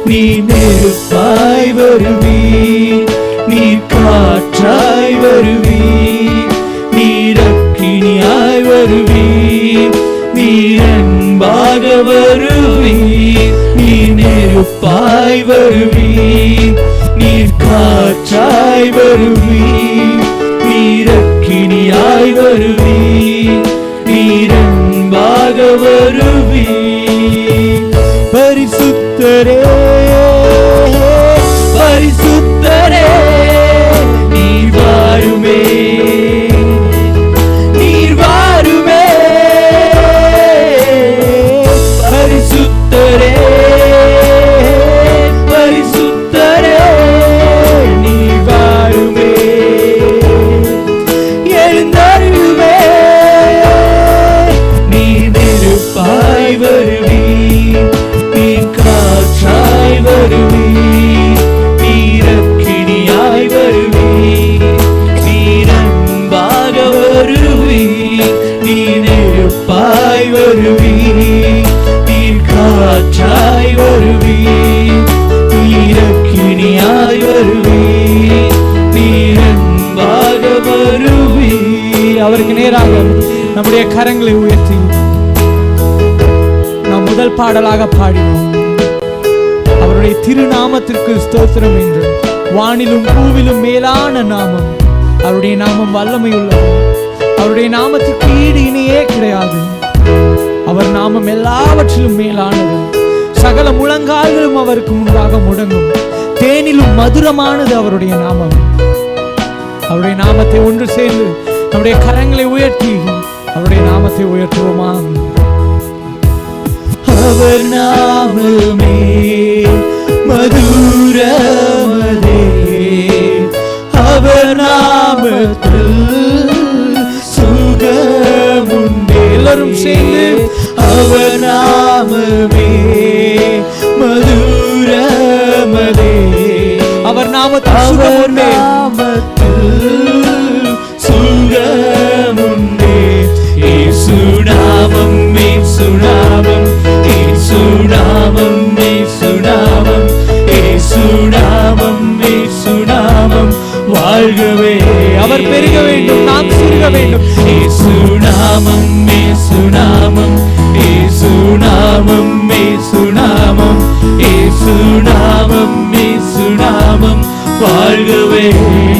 நீ நெருப்பாய் வருவீர், நீர் காற்றாய் வருவீர், நீர் அக்கினியாய் வருவீர், நீர் அன்பாக வருவீர், நீர் நெருப்பாய் வருவீர், நீர் காற்றாய் வருவீர், நீர் அக்கினியாய் வருவீர், நீர் அன்பாக வருவீர். பரிசுத்தரே, பரிசுத்தரே, நீர் வாருமே, நீர் வாருமே. பரிசுத்தரே, பரிசுத்தரே, நீர் வாருமே. எழுந்தருளுமே, நீர் நெருப்பாய் வருவீர், நீர் காற்றாய் வருவீர், நீர் அக்கினியாய் வருவீர், நீர் அன்பாக வருவீர், நீர் நெருப்பாய் வருவீர், நீர் காற்றாய் வருவீர், நீர் அக்கினியாய் வருவீர், நீர் அன்பாக வருவீர். அவருக்கு நேராக நம்முடைய கரங்களை உயர்த்தி நாம் முதல் பாடலாக பாடினோம். அவருடைய திருநாமத்திற்கு ஸ்தோத்திரம் என்று. வானிலும் பூவிலும் மேலான நாமம் அவருடைய நாமம் வல்லமை உள்ளது. அவருடைய நாமத்திற்கு ஈடு இணையே கிடையாது. அவர் நாமம் எல்லாவற்றிலும் மேலானது. சகல முழங்கால்களும் அவருக்கு முன்பாக முடங்கும். தேனிலும் மதுரமானது அவருடைய நாமம். அவருடைய நாமத்தை ஒன்று சேர்ந்து நம்முடைய கரங்களை உயர்த்தி அவருடைய நாமத்தை உயர்த்துவோமா? அவர் நாமமே மதுரமதே, அவர் நாமத்தில் சுகமுண்டே. எல்லாரும் சேர்ந்து அவர் நாமமே மதுரமதே, அவர் நாமத்தில் சுகமுண்டே. வாழ்கவே. அவர் பெருக வேண்டும், நாம் சிறுக வேண்டும். இயேசு நாமம், இயேசு நாமம், இயேசு நாமம், இயேசு நாமம், இயேசு நாமம், இயேசு நாமம் வாழ்கவே.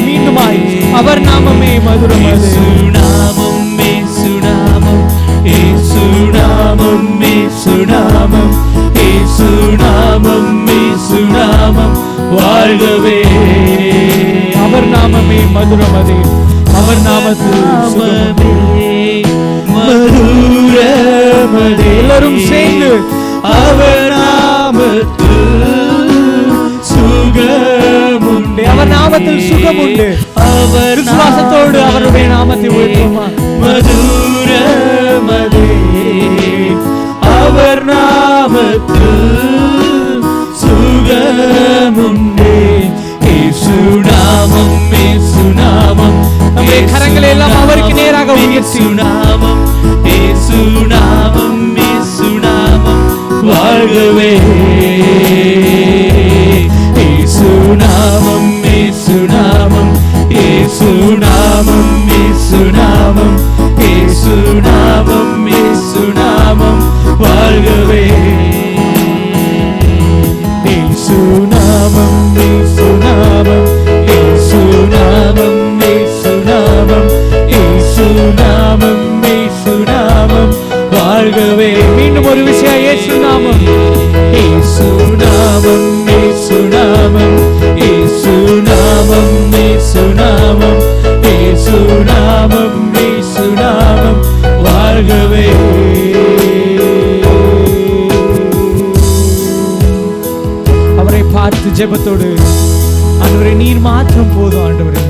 மீண்டுமாய் அவர் நாமமே மதுரம். இயேசு நாமம், இயேசு நாமம், இயேசு நாமம், இயேசு நாமம், இயேசு நாமம், இயேசு நாமம் வாழ்கவே. அவர் நாமமே மதுரமதே, அவர் நாமத்தில் மதுரமதே. எல்லாரும் சேர்ந்து அவர் நாமத்தில் சுகமுண்டு, அவர் நாமத்தில் சுகமுண்டு. அவர் விசுவாசத்தோடு அவருடைய நாமத்தை உயர்த்துமா. மதுரமதே, அவர் நாமத்தில் சுகமுண்டு. இயேசு நாமம், இயேசு நாமம், நம்முடைய கரங்களை எல்லாம் அவருக்கு நேராக உயர்த்தி நாமம், இயேசு நாமம், இயேசு நாமம் வாழ்கவே. இயேசு நாமம், இயேசு நாமம், இயேசு நாமம், இயேசு நாமம், இயேசு நாமம், இயேசு நாமம் வாழ்கவே. இயேசு நாமம், இயேசு நாமம், இயேசு நாமம், இயேசு நாமம், இயேசு நாமம், இயேசு நாமம் வாழ்கவே. மீண்டும் ஒரு விஷயம், இயேசு நாமம், இயேசு நாமம், இயேசு நாமம், இயேசு நாமம், இயேசு நாமம், இயேசு நாமம், இயேசு நாமம் வாழ்கவே. அவரை பார்த்து ஜெபத்தோடு, ஆண்டவரே நீர் மாத்திரம் போதும் ஆண்டவரே,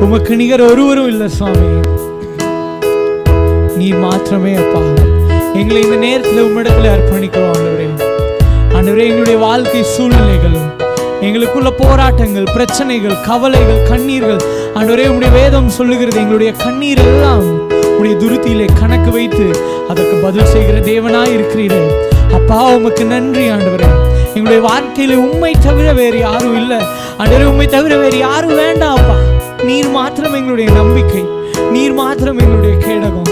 உமக்கு நிகர் ஒருவரும் இல்லை சுவாமி, நீர் மாத்திரமே அப்பா. எங்களை இந்த நேரத்தில் உம்மிடத்தில் அர்ப்பணிக்கிறோம் ஆண்டவரே. ஆண்டவரே எங்களுடைய வாழ்க்கை சூழ்நிலைகள், எங்களுக்குள்ள போராட்டங்கள், பிரச்சனைகள், கவலைகள், கண்ணீர்கள், ஆண்டவரே உம்முடைய வேதம் சொல்லுகிறது எங்களுடைய கண்ணீர் எல்லாம் உம்முடைய துருத்தியிலே கணக்கு வைத்து அதற்கு பதில் செய்கிற தேவனாய் இருக்கிறீரே அப்பா. உமக்கு நன்றி ஆண்டவரே. எங்களுடைய வாழ்க்கையில உம்மை தவிர வேறு யாரும் இல்லை ஆண்டவரே, உம்மை தவிர வேறு யாரும் வேண்டாம் அப்பா. நீர் மாத்திரம் எங்களுடைய நம்பிக்கை, நீர் மாத்திரம் எங்களுடைய கேடகம்,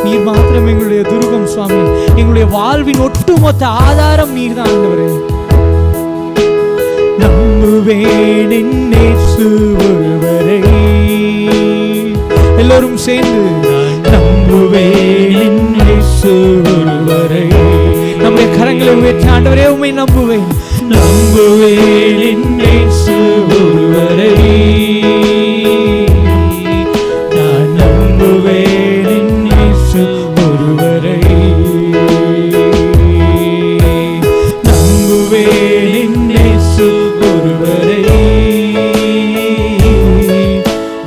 நீர் மாத்திரம் எங்களுடைய துருகம் சுவாமி. எங்களுடைய வாழ்வின் ஒட்டுமொத்த ஆதாரம் நீர் தான் ஆண்டவரே. நம்புவேன் இயேசு ஒருவரை, எல்லோரும் சேர்ந்து நம்புவேன் இயேசு ஒருவரை. நம்முடைய கரங்களை உயர்த்தி ஆண்டவரே உம்மை நம்புவேன், நம்புவேன் இயேசு ஒருவரை. நான் நம்புவேன் இயேசு ஒருவரை, நம்புவேன் இயேசு ஒருவரை.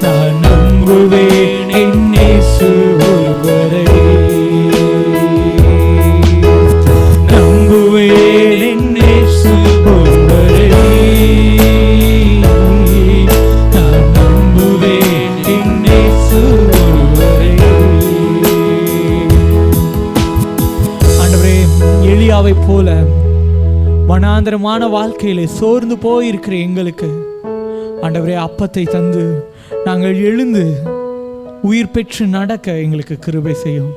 நான் நம்புவேன் இயேசு ஒருவரை, நம்புவேன் இயேசு ஒருவரை. நான் நம்புவேன் இயேசு ஒருவரை. ஆண்டவரே எலியாவை போல வனாந்தரமான வாழ்க்கையிலே சோர்ந்து போயிருக்கிற எங்களுக்கு ஆண்டவரே அப்பத்தை தந்து நாங்கள் எழுந்து உயிர் பெற்று நடக்க எங்களுக்கு கிருபை செய்யும்.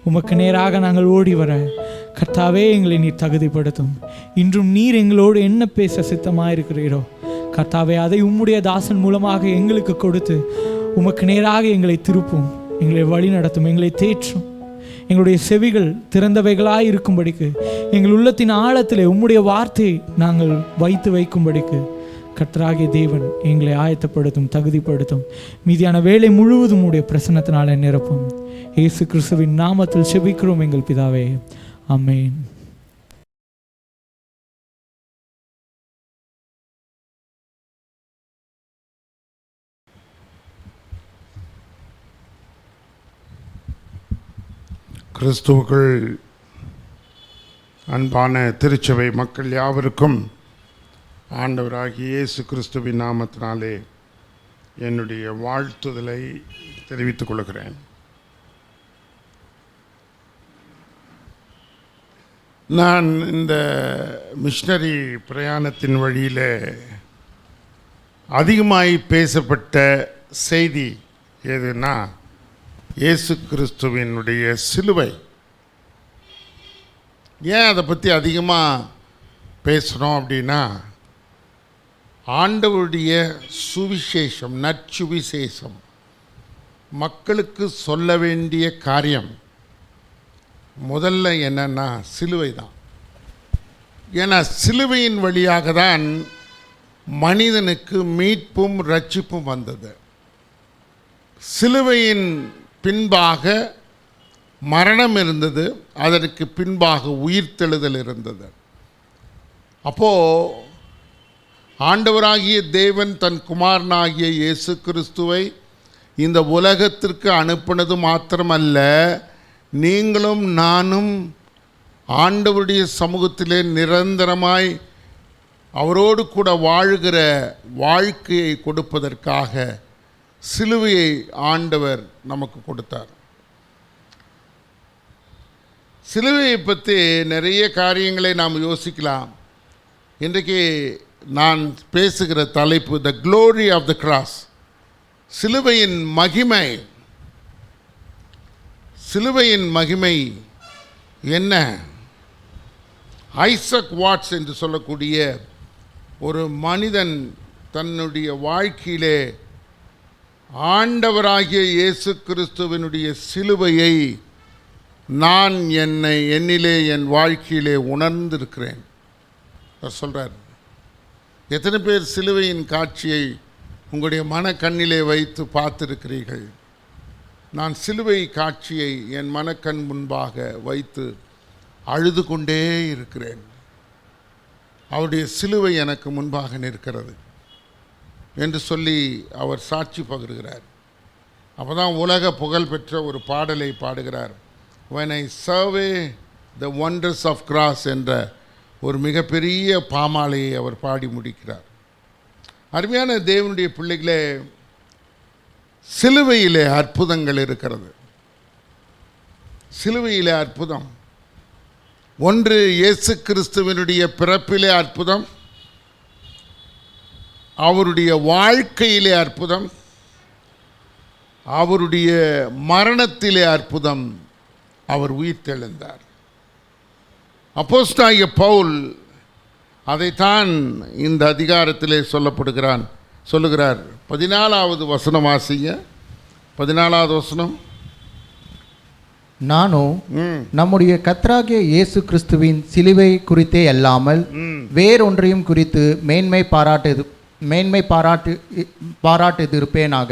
உமக்கு நேராக நாங்கள் ஓடி வர கர்த்தாவே எங்களை நீர் தகுதிப்படுத்தும். இன்றும் நீர் எங்களோடு என்ன பேச சித்தமாயிருக்கிறீரோ கர்த்தாவே அதை உம்முடைய தாசன் மூலமாக எங்களுக்கு கொடுத்து உமக்கு நேராக எங்களை திருப்பும், எங்களை வழி நடத்தும், எங்களை தேற்றும். எங்களுடைய செவிகள் திறந்தவைகளாய் இருக்கும்படிக்கு, எங்கள் உள்ளத்தின் ஆழத்திலே உம்முடைய வார்த்தையை நாங்கள் வைத்து வைக்கும்படிக்கு கர்த்தராகிய தேவன் எங்களை ஆயத்தப்படுத்தும், தகுதிப்படுத்தும். மீதியான வேலை முழுவதும் உடைய பிரசன்னத்தினால நிரப்பும். இயேசு கிறிஸ்துவின் நாமத்தில் செபிக்கிறோம் எங்கள் பிதாவே, ஆமென். கிறிஸ்துவுக்குள் அன்பான திருச்சபை மக்கள் யாவருக்கும் ஆண்டவராகிய இயேசு கிறிஸ்துவின் நாமத்தினாலே என்னுடைய வாழ்த்துதலை தெரிவித்துக் கொள்கிறேன். நான் இந்த மிஷனரி பிரயாணத்தின் வழியில் அதிகமாய் பேசப்பட்ட செய்தி எதுனா இயேசு கிறிஸ்துவினுடைய சிலுவை. ஏன் அதை பற்றி அதிகமாக பேசுகிறோம் அப்படின்னா, ஆண்டவருடைய சுவிசேஷம், நற்சுவிசேஷம் மக்களுக்கு சொல்ல வேண்டிய காரியம் முதல்ல என்னன்னா சிலுவை தான். ஏன்னா சிலுவையின் வழியாக தான் மனிதனுக்கு மீட்பும் ரட்சிப்பும் வந்தது. சிலுவையின் பின்பாக மரணம் இருந்தது, அதற்கு பின்பாக உயிர்த்தெழுதல் இருந்தது. அப்போது ஆண்டவராகிய தேவன் தன் குமாரனாகிய இயேசு கிறிஸ்துவை இந்த உலகத்திற்கு அனுப்பினது மாத்திரமல்ல, நீங்களும் நானும் ஆண்டவருடைய சமூகத்திலே நிரந்தரமாய் அவரோடு கூட வாழ்கிற வாழ்க்கையை கொடுப்பதற்காக சிலுவையை ஆண்டவர் நமக்கு கொடுத்தார். சிலுவையை பற்றி நிறைய காரியங்களை நாம் யோசிக்கலாம். இன்றைக்கு நான் பேசுகிற தலைப்பு the glory of the cross, சிலுவையின் மகிமை. சிலுவையின் மகிமை என்ன? ஐசக் வாட்ஸ் என்று சொல்லக்கூடிய ஒரு மனிதன் தன்னுடைய வாழ்க்கையிலே ஆண்டவராகிய இயேசு கிறிஸ்துவினுடைய சிலுவையை நான் என்னிலே என் வாழ்க்கையிலே உணர்ந்திருக்கிறேன் சொல்கிறார். எத்தனை பேர் சிலுவையின் காட்சியை உங்களுடைய மனக்கண்ணிலே வைத்து பார்த்திருக்கிறீர்கள்? நான் சிலுவை காட்சியை என் மனக்கண் முன்பாக வைத்து அழுது கொண்டே இருக்கிறேன். அவருடைய சிலுவை எனக்கு முன்பாக நிற்கிறது என்று சொல்லி அவர் சாட்சி பகிர்கிறார். அப்போ தான் உலக புகழ் பெற்ற ஒரு பாடலை பாடுகிறார். When I survey the wonders of cross என்ற ஒரு மிகப்பெரிய பாமாலையை அவர் பாடி முடிக்கிறார். அருமையான தேவனுடைய பிள்ளைகளே, சிலுவையிலே அற்புதங்கள் இருக்கிறது. சிலுவையிலே அற்புதம் ஒன்று, இயேசு கிறிஸ்துவினுடைய பிறப்பிலே அற்புதம், அவருடைய வாழ்க்கையிலே அற்புதம், அவருடைய மரணத்திலே அற்புதம், அவர் உயிர்த்தெழுந்தார். அப்போஸ்தலனாகிய பவுல் அதைத்தான் இந்த அதிகாரத்திலே சொல்லுகிறார். 14வது வசனம் வாசிங்க. 14வது வசனம். நானோ நம்முடைய கர்த்தராகிய இயேசு கிறிஸ்துவின் சிலுவை குறித்தே அல்லாமல் வேறொன்றையும் குறித்து மேன்மை பாராட்டுதிருப்பேனாக.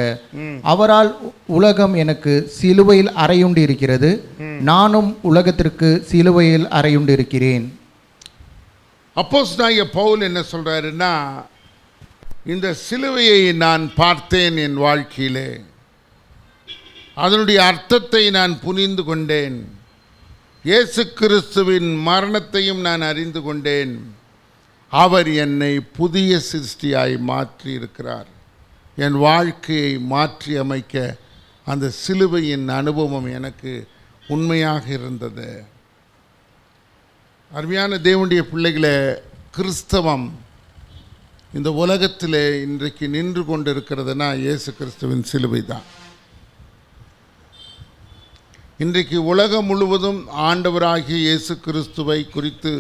அவரால் உலகம் எனக்கு சிலுவையில் அறையுண்டு இருக்கிறது, நானும் உலகத்திற்கு சிலுவையில் அறையுண்டு இருக்கிறேன். அப்போஸ்தலனாகிய பவுல் என்ன சொல்றாருன்னா, இந்த சிலுவையை நான் பார்த்தேன் என் வாழ்க்கையிலே, அதனுடைய அர்த்தத்தை நான் புரிந்து கொண்டேன், இயேசு கிறிஸ்துவின் மரணத்தையும் நான் அறிந்து கொண்டேன், அவர் என்னை புதிய சிருஷ்டியாய் மாற்றி இருக்கிறார், என் வாழ்க்கையை மாற்றி அமைக்க அந்த சிலுவையின் அனுபவம் எனக்கு உண்மையாக இருந்தது. அருமையான தேவனுடைய பிள்ளைகளே, கிறிஸ்தவம் இந்த உலகத்திலே இன்றைக்கு நின்று கொண்டு இருக்கிறதுனா இயேசு கிறிஸ்துவின் சிலுவை தான். இன்றைக்கு உலகம் முழுவதும் ஆண்டவராகிய இயேசு கிறிஸ்துவை குறித்து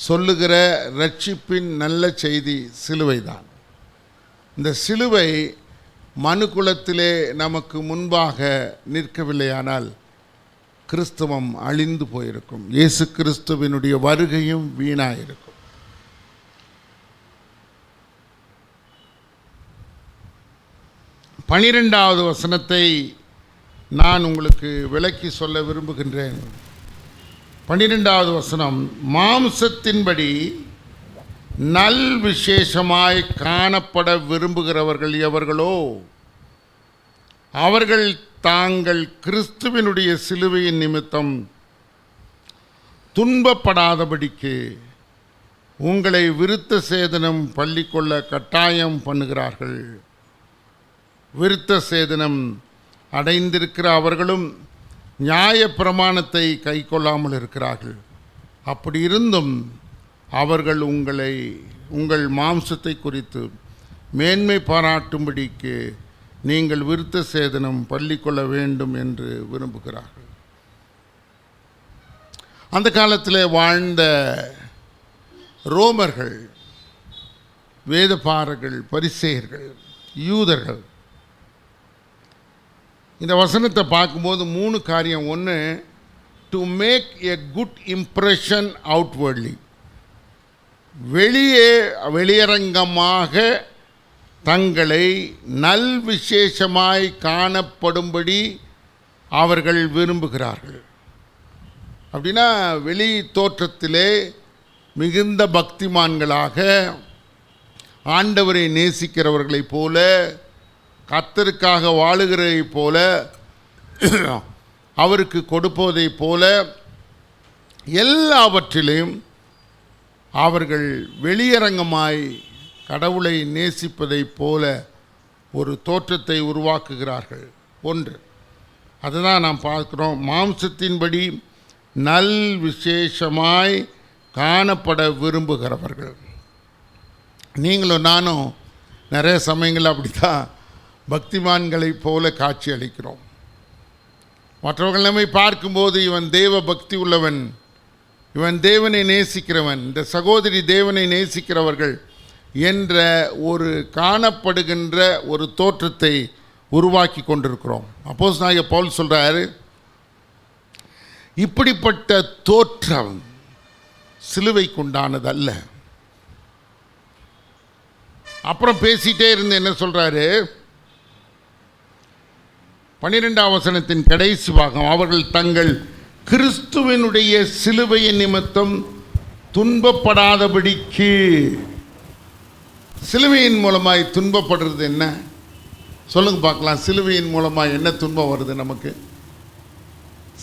சொல்லுகிற ரட்சிப்பின் நல்ல செய்தி சிலுவை தான். இந்த சிலுவை மனுக்குலத்திலே நமக்கு முன்பாக நிற்கவில்லையானால் கிறிஸ்தவம் அழிந்து போயிருக்கும், இயேசு கிறிஸ்துவினுடைய வருகையும் வீணாயிருக்கும். பனிரெண்டாவது வசனத்தை நான் உங்களுக்கு விளக்கி சொல்ல விரும்புகின்றேன். 12வது வசனம். மாம்சத்தின்படி நல் விசேஷமாய் காணப்பட விரும்புகிறவர்கள் எவர்களோ அவர்கள் தாங்கள் கிறிஸ்துவினுடைய சிலுவையின் நிமித்தம் துன்பப்படாதபடிக்கு உங்களை விருத்த சேதனம் பள்ளிக்கொள்ள கட்டாயம் பண்ணுகிறார்கள். விருத்த சேதனம் அடைந்திருக்கிற அவர்களும் நியாய பிரமாணத்தை கை கொள்ளாமல் இருக்கிறார்கள். அப்படி இருந்தும் அவர்கள் உங்கள் மாம்சத்தை குறித்து மேன்மை பாராட்டும்படிக்கு நீங்கள் விருத்த சேதனம் பண்ணிக்கொள்ள வேண்டும் என்று விரும்புகிறார்கள். அந்த காலத்தில் வாழ்ந்த ரோமர்கள், வேதபாரர்கள், பரிசேயர்கள், யூதர்கள் இந்த வசனத்தை பார்க்கும்போது 3 காரியம். ஒன்று, to make a good impression outwardly, வெளியரங்கமாக தங்களை நல் விசேஷமாய் காணப்படும்படி அவர்கள் விரும்புகிறார்கள். அப்படின்னா வெளி தோற்றத்திலே மிகுந்த பக்திமான்களாக, ஆண்டவரை நேசிக்கிறவர்களைப் போல, கர்த்தருக்காக வாழுகிறதைப் போல, அவருக்கு கொடுப்பதைப் போல, எல்லாவற்றிலும் அவர்கள் வெளியரங்கமாய் கடவுளை நேசிப்பதைப் போல ஒரு தோற்றத்தை உருவாக்குகிறார்கள். ஒன்று, அதுதான் நாம் பார்க்கிறோம். மாம்சத்தின்படி நல் விசேஷமாய் காணப்பட விரும்புகிறவர்கள். நீங்களும் நானும் நிறைய சமயங்கள் அப்படித்தான் பக்திமான்களைப் போல காட்சி அளிக்கிறோம். மற்றவர்கள் நம்மை பார்க்கும்போது இவன் தேவ பக்தி உள்ளவன், இவன் தேவனை நேசிக்கிறவன், இந்த சகோதரி தேவனை நேசிக்கிறவர்கள் என்ற ஒரு காணப்படுகின்ற ஒரு தோற்றத்தை உருவாக்கி கொண்டிருக்கிறோம். அப்போஸ்தலனாகிய பவுல் சொல்கிறார், இப்படிப்பட்ட தோற்றம் சிலுவைக்குண்டானது அல்ல. அப்புறம் பேசிட்டே இருந்து என்ன சொல்றாரு, 12ஆம் வசனத்தின் கடைசி பாகம், அவர்கள் தங்கள் கிறிஸ்துவனுடைய சிலுவையின் நிமித்தம் துன்பப்படாதபடிக்கு. சிலுவையின் மூலமாய் துன்பப்படுறது என்ன சொல்லுங்க பார்க்கலாம். சிலுவையின் மூலமாய் என்ன துன்பம் வருது நமக்கு?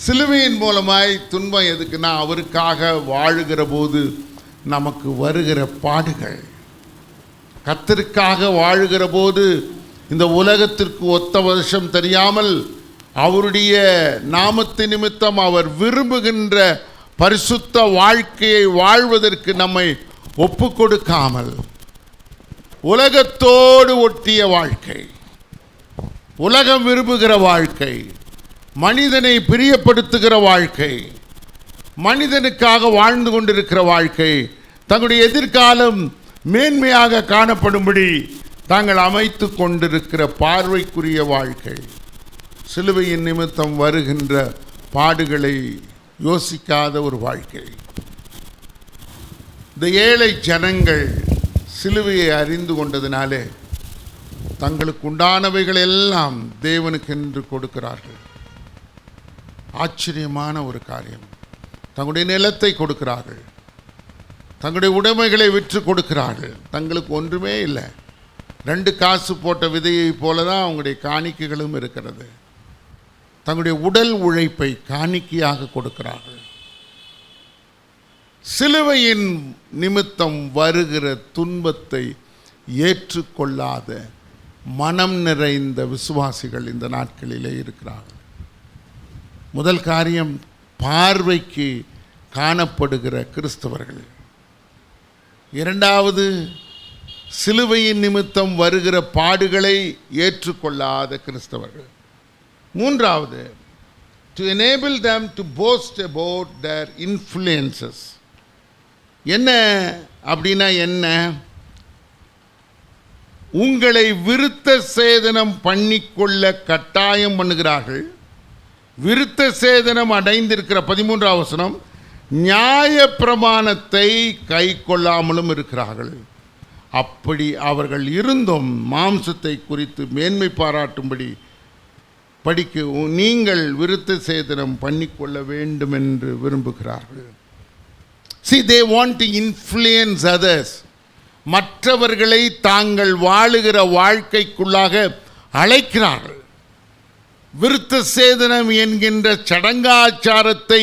சிலுவையின் மூலமாய் துன்பம் எதுக்குன்னா, அவருக்காக வாழுகிற போது நமக்கு வருகிற பாடுகள். கர்த்தருக்காக வாழுகிற போது இந்த உலகத்திற்கு ஒத்த வருஷம் தெரியாமல் அவருடைய நாமத்தின் நிமித்தம் அவர் விரும்புகின்ற பரிசுத்த வாழ்க்கையை வாழ்வதற்கு நம்மை ஒப்பு கொடுக்காமல், உலகத்தோடு ஒட்டிய வாழ்க்கை, உலகம் விரும்புகிற வாழ்க்கை, மனிதனை பிரியப்படுத்துகிற வாழ்க்கை, மனிதனுக்காக வாழ்ந்து கொண்டிருக்கிற வாழ்க்கை, தங்களுடைய எதிர்காலம் மேன்மையாக காணப்படும்படி தாங்கள் அமைத்து கொண்டிருக்கிற பார்வைக்குரிய வாழ்க்கை, சிலுவையின் நிமித்தம் வருகின்ற பாடுகளை யோசிக்காத ஒரு வாழ்க்கை. இந்த ஏழை ஜனங்கள் சிலுவையை அறிந்து கொண்டதினாலே தங்களுக்கு உண்டானவைகள் எல்லாம் தேவனுக்கென்று கொடுக்கிறார்கள். ஆச்சரியமான ஒரு காரியம். தங்களுடைய நிலத்தை கொடுக்கிறார்கள், தங்களுடைய உடைமைகளை விற்று கொடுக்கிறார்கள். தங்களுக்கு ஒன்றுமே இல்லை. 2 காசு போட்ட விதையை போல தான் அவங்களுடைய காணிக்கைகளும் இருக்கிறது. தங்களுடைய உடல் உழைப்பை காணிக்கையாக கொடுக்கிறார்கள். சிலுவையின் நிமித்தம் வருகிற துன்பத்தை ஏற்றுக்கொள்ளாத மனம் நிறைந்த விசுவாசிகள் இந்த நாட்களிலே இருக்கிறார்கள். முதல் காரியம், பார்வைக்கு காணப்படுகிற கிறிஸ்தவர்கள். இரண்டாவது, சிலுவையின் நிமித்தம் வருகிற பாடுகளை ஏற்றுக்கொள்ளாத கிறிஸ்தவர்கள். மூன்றாவது, to enable them to boast about their influences. என்ன அப்படின்னா என்ன? உங்களை விருத்த சேதனம் பண்ணிக்கொள்ள கட்டாயம் பண்ணுகிறார்கள். விருத்த சேதனம் அடைந்திருக்கிற 13ஆம் வசனம், நியாய பிரமாணத்தை கை கொள்ளாமலும் இருக்கிறார்கள். அப்படி அவர்கள் இருந்தும் மாம்சத்தை குறித்து மேன்மை பாராட்டும்படி படிக்க நீங்கள் விருத்த சேதனம் பண்ணிக்கொள்ள வேண்டும் என்று விரும்புகிறார்கள். See, they want to influence others. மற்றவர்களை தாங்கள் வாழுகிற வாழ்க்கைக்குள்ளாக அழைக்கிறார்கள். விருத்த சேதனம் என்கின்ற சடங்காச்சாரத்தை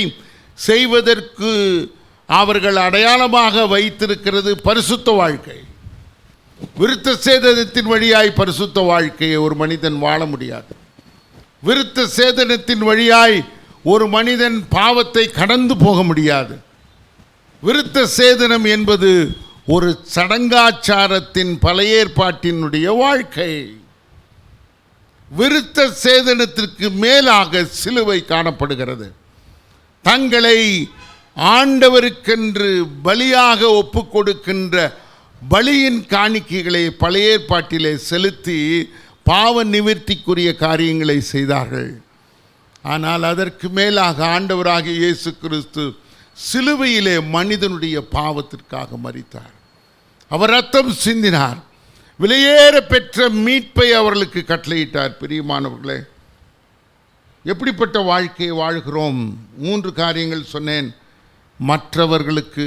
செய்வதற்கு அவர்கள் அடையாளமாக வைத்திருக்கிறது பரிசுத்த வாழ்க்கை. விருத்த சேதனத்தின் வழியாய் பரிசுத்த வாழ்க்கையை ஒரு மனிதன் வாழ முடியாது. விருத்த சேதனத்தின் வழியாய் ஒரு மனிதன் பாவத்தை கடந்து போக முடியாது. விருத்த சேதனம் என்பது ஒரு சடங்காச்சாரத்தின் பழைய ஏற்பாட்டினுடைய வாழ்க்கை. விருத்த சேதனத்திற்கு மேலாக சிலுவை காணப்படுகிறது. தங்களை ஆண்டவருக்கென்று பலியாக ஒப்பு கொடுக்கின்ற பலியின் காணிக்கைகளை பழைய ஏற்பாட்டிலே செலுத்தி பாவ நிவர்த்திக்குரிய காரியங்களை செய்தார்கள். ஆனால் அதற்கு மேலாக ஆண்டவராகிய இயேசு கிறிஸ்து சிலுவையிலே மனிதனுடைய பாவத்திற்காக மரித்தார். அவர் இரத்தம் சிந்தினார். விலையேற பெற்ற மீட்பை அவர்களுக்கு கட்டளையிட்டார். பிரியமானவர்களே, எப்படிப்பட்ட வாழ்க்கையை வாழ்கிறோம்? 3 காரியங்கள் சொன்னேன். மற்றவர்களுக்கு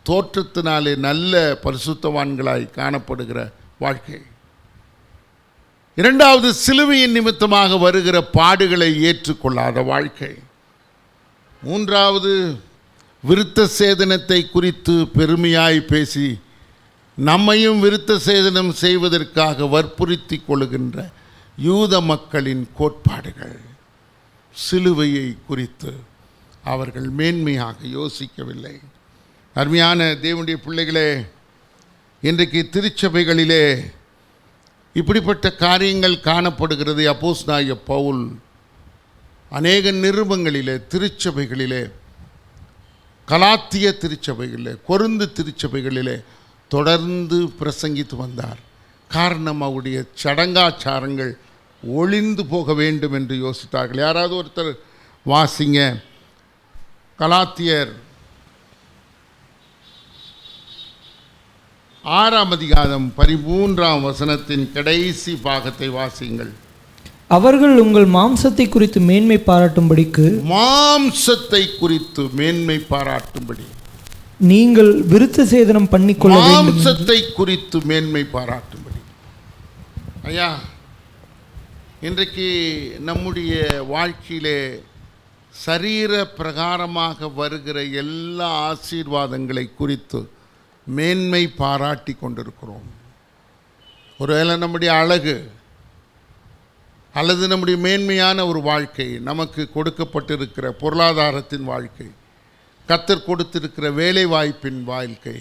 தோற்றத்தினாலே நல்ல பரிசுத்தவான்களாய் காணப்படுகிற வாழ்க்கை. 2வது, சிலுவையின் நிமித்தமாக வருகிற பாடுகளை ஏற்றுக்கொள்ளாத வாழ்க்கை. 3வது, விருத்த சேதனத்தை குறித்து பெருமையாய் பேசி நம்மையும் விருத்த சேதனம் செய்வதற்காக வற்புறுத்தி கொள்கின்ற யூத மக்களின் கோட்பாடுகள். சிலுவையை குறித்து அவர்கள் மேன்மையாக யோசிக்கவில்லை. அருமையான தேவனுடைய பிள்ளைகளே, இன்றைக்கு திருச்சபைகளிலே இப்படிப்பட்ட காரியங்கள் காணப்படுகிறது. அப்போஸ்தலனாகிய பவுல் அநேக நிருபங்களிலே, திருச்சபைகளிலே, கலாத்திய திருச்சபைகளிலே, கொரிந்து திருச்சபைகளிலே தொடர்ந்து பிரசங்கித்து வந்தார். காரணம், அவருடைய சடங்காச்சாரங்கள் ஒளிந்து போக வேண்டும் என்று யோசித்தார்கள். யாராவது ஒருத்தர் வாசிங்க, கலாத்தியர் 6ஆம் அதிகாரம் 13ஆம் வசனத்தின் கடைசி பாகத்தை வாசியுங்கள். அவர்கள் உங்கள் மாம்சத்தை குறித்து மேன்மை பாராட்டும்படிக்கு, மாம்சத்தை குறித்து மேன்மை பாராட்டும்படி, நீங்கள் விருத்த சேதனம் பண்ணிக்கொள்ள வேண்டும். மாம்சத்தை குறித்து மேன்மை பாராட்டும்படி. ஐயா, இன்றைக்கு நம்முடைய வாழ்க்கையிலே சரீர பிரகாரமாக வருகிற எல்லா ஆசீர்வாதங்களை குறித்து மேன்மை பாராட்டி கொண்டிருக்கிறோம். ஒருவேளை நம்முடைய அழகு அல்லது நம்முடைய மேன்மையான ஒரு வாழ்க்கை, நமக்கு கொடுக்கப்பட்டிருக்கிற பொருளாதாரத்தின் வாழ்க்கை, கர்த்தர் கொடுத்திருக்கிற வேலை வாய்ப்பின் வாழ்க்கை,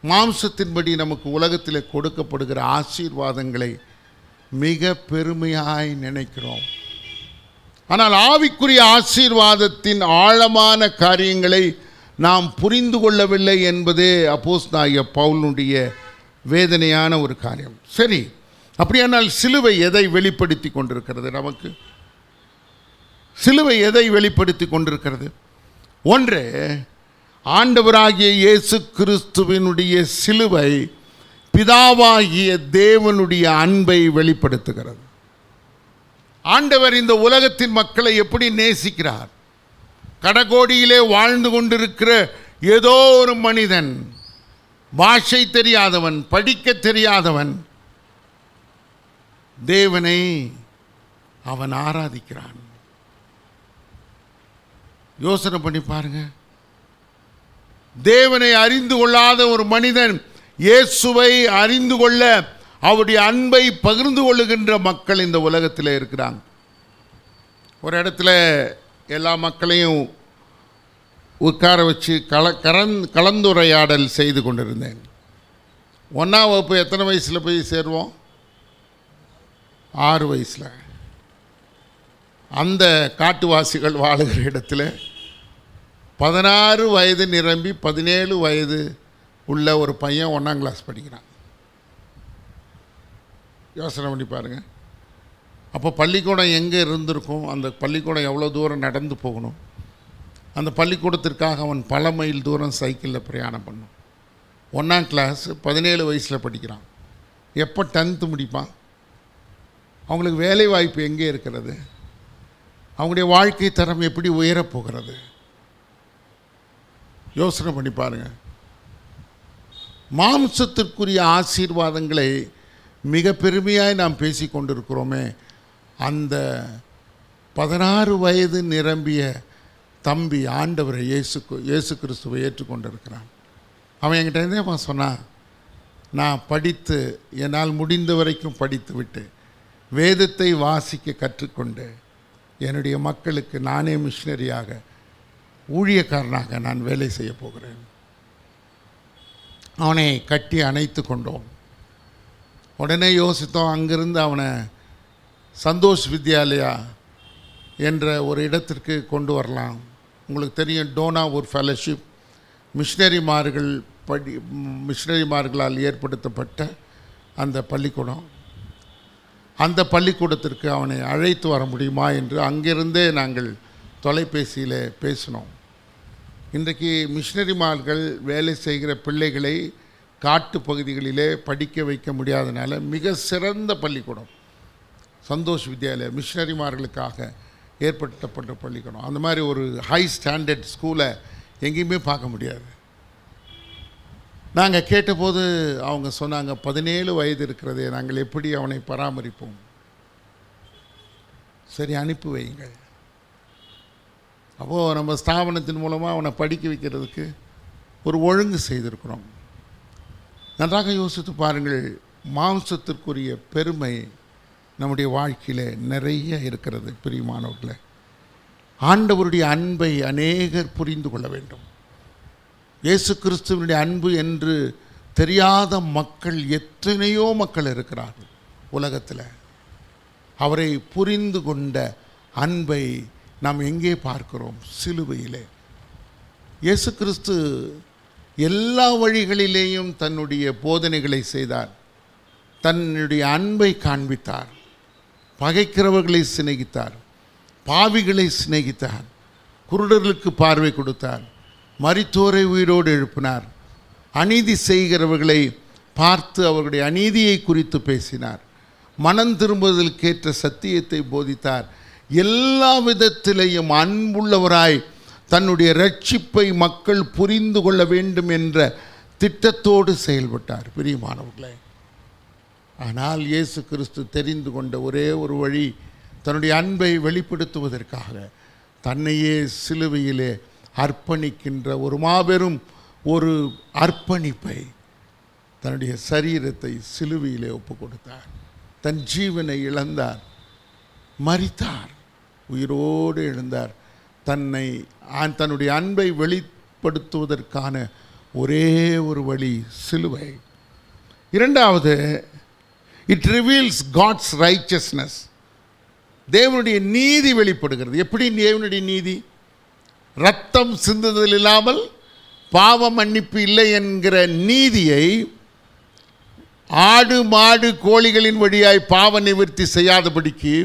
மாம்சத்தின்படி நமக்கு உலகத்தில் கொடுக்கப்படுகிற ஆசீர்வாதங்களை மிக பெருமையாய் நினைக்கிறோம். ஆனால் ஆவிக்குரிய ஆசீர்வாதத்தின் ஆழமான காரியங்களை நாம் புரிந்து கொள்ளவில்லை என்பதே அப்போஸ்தலனாகிய பவுலுடைய வேதனையான ஒரு காரியம். சரி, அப்படியானால் சிலுவை எதை வெளிப்படுத்தி கொண்டிருக்கிறது? நமக்கு சிலுவை எதை வெளிப்படுத்தி கொண்டிருக்கிறது? ஒன்று, ஆண்டவராகிய இயேசு கிறிஸ்துவினுடைய சிலுவை பிதாவாகிய தேவனுடைய அன்பை வெளிப்படுத்துகிறது. ஆண்டவர் இந்த உலகத்தின் மக்களை எப்படி நேசிக்கிறார்? கடகோடியிலே வாழ்ந்து கொண்டிருக்கிற ஏதோ ஒரு மனிதன், பாஷை தெரியாதவன், படிக்க தெரியாதவன், தேவனை அவன் ஆராதிக்கிறான். யோசனை பண்ணி பாருங்க. தேவனை அறிந்து கொள்ளாத ஒரு மனிதன் இயேசுவை அறிந்து கொள்ள, அவருடைய அன்பை பகிர்ந்து கொள்ளுகின்ற மக்கள் இந்த உலகத்தில் இருக்கிறாங்க. ஒரு இடத்துல எல்லா மக்களையும் உட்கார வச்சு கலந்துரையாடல் செய்து கொண்டிருந்தேன். 1ஆம் வகுப்பு எத்தனை வயசில் போய் சேருவோம்? 6 வயசில். அந்த காட்டுவாசிகள் வாழுகிற இடத்துல 16 வயது நிரம்பி 17 வயது உள்ள ஒரு பையன் 1ஆம் கிளாஸ் படிக்கிறான். யோசனை பண்ணி பாருங்கள். அப்போ பள்ளிக்கூடம் எங்கே இருந்திருக்கும்? அந்த பள்ளிக்கூடம் எவ்வளோ தூரம் நடந்து போகணும்? அந்த பள்ளிக்கூடத்திற்காக அவன் பல மைல் தூரம் சைக்கிளில் பிரயாணம் பண்ணும். 1ஆம் கிளாஸ் 17 வயசில் படிக்கிறான். எப்போ 10th முடிப்பான்? அவங்களுக்கு வேலை வாய்ப்பு எங்கே இருக்கிறது? அவங்களுடைய வாழ்க்கை தரம் எப்படி உயரப்போகிறது? யோசனை பண்ணி பாருங்கள். மாம்சத்திற்குரிய ஆசீர்வாதங்களை மிக பெருமையாய் நாம் பேசி கொண்டிருக்கிறோமே. அந்த 16 வயது நிரம்பிய தம்பி ஆண்டவரை இயேசு கிறிஸ்துவை ஏற்றுக்கொண்டிருக்கிறான். அவன் என்கிட்ட இருந்தே சொன்னான், நான் படித்து, என்னால் முடிந்த வரைக்கும் படித்து விட்டு வேதத்தை வாசிக்க கற்றுக்கொண்டு என்னுடைய மக்களுக்கு நானே மிஷினரியாக, ஊழியக்காரனாக நான் வேலை செய்ய போகிறேன். அவனை கட்டி அணைத்து கொண்டோம். உடனே யோசித்தோம், அங்கிருந்து அவனை சந்தோஷ் வித்யாலயா என்ற ஒரு இடத்திற்கு கொண்டு வரலாம். உங்களுக்கு தெரியும், டோனா ஒரு ஃபெலோஷிப் மிஷினரிமார்களால் ஏற்படுத்தப்பட்ட அந்த பள்ளிக்கூடம். அந்த பள்ளிக்கூடத்திற்கு அவனை அழைத்து வர முடியுமா என்று அங்கிருந்தே நாங்கள் தொலைபேசியில் பேசினோம். இன்றைக்கு மிஷினரிமார்கள் வேலை செய்கிற பிள்ளைகளை காட்டு பகுதிகளிலே படிக்க வைக்க முடியாதனால மிக சிறந்த பள்ளிக்கூடம் சந்தோஷ் வித்யாலயா, மிஷினரிமார்களுக்காக ஏற்படுத்தப்பட்ட பள்ளிக்கூடம். அந்த மாதிரி ஒரு ஹை ஸ்டாண்டர்ட் ஸ்கூலை எங்கேயுமே பார்க்க முடியாது. நாங்கள் கேட்டபோது அவங்க சொன்னாங்க, 17 வயது இருக்கிறதே, நாங்கள் எப்படி அவனை பராமரிப்போம்? சரி, அனுப்பி வையுங்கள். அப்போது நம்ம ஸ்தாபனத்தின் மூலமாக அவனை படிக்க வைக்கிறதுக்கு ஒரு ஒழுங்கு செய்திருக்கிறோம். நன்றாக யோசித்து பாருங்கள், மாம்சத்திற்குரிய பெருமை நம்முடைய வாழ்க்கையில் நிறைய இருக்கிறது. பிரியமானவர்களே, ஆண்டவருடைய அன்பை அநேகர் புரிந்து கொள்ள வேண்டும். இயேசு கிறிஸ்துவனுடைய அன்பு என்று தெரியாத மக்கள் எத்தனையோ மக்கள் இருக்கிறார்கள் உலகத்தில். அவரை புரிந்து கொண்ட அன்பை நாம் எங்கே பார்க்கிறோம்? சிலுவையிலே. இயேசு கிறிஸ்து எல்லா வழிகளிலேயும் தன்னுடைய போதனைகளை செய்தார். தன்னுடைய அன்பை காண்பித்தார். பகைக்கிறவர்களை சிநேகித்தார், பாவிகளை சிநேகித்தார், குருடர்களுக்கு பார்வை கொடுத்தார், மரித்தோரை உயிரோடு எழுப்பினார், அநீதி செய்கிறவர்களை பார்த்து அவர்களுடைய அநீதியை குறித்து பேசினார், மனம் திரும்புவதற்கேற்ற சத்தியத்தை போதித்தார். எல்லா விதத்திலேயும் அன்புள்ளவராய் தன்னுடைய ரட்சிப்பை மக்கள் புரிந்து கொள்ள வேண்டும் என்ற திட்டத்தோடு செயல்பட்டார். பிரியமானவர்களே, ஆனால் இயேசு கிறிஸ்து தெரிந்து கொண்ட ஒரே ஒரு வழி, தன்னுடைய அன்பை வெளிப்படுத்துவதற்காக தன்னையே சிலுவையிலே அர்ப்பணிக்கின்ற ஒரு மாபெரும் ஒரு அர்ப்பணிப்பை, தன்னுடைய சரீரத்தை சிலுவையிலே ஒப்பு கொடுத்தார். தன் ஜீவனை இழந்தார், மரித்தார், உயிரோடு எழுந்தார். தன்னுடைய அன்பை வெளிப்படுத்துவதற்கான ஒரே ஒரு வழி சிலுவை. இரண்டாவது, இட் ரிவீல்ஸ் காட்ஸ் ரைச்சஸ்னஸ். தேவனுடைய நீதி வெளிப்படுகிறது. எப்படி தேவனுடைய நீதி? ரத்தம் சிந்துதல் இல்லாமல் பாவ மன்னிப்பு இல்லை என்கிற நீதியை ஆடு மாடு கோழிகளின் வழியாய் பாவ நிவர்த்தி செய்யாதபடிக்கு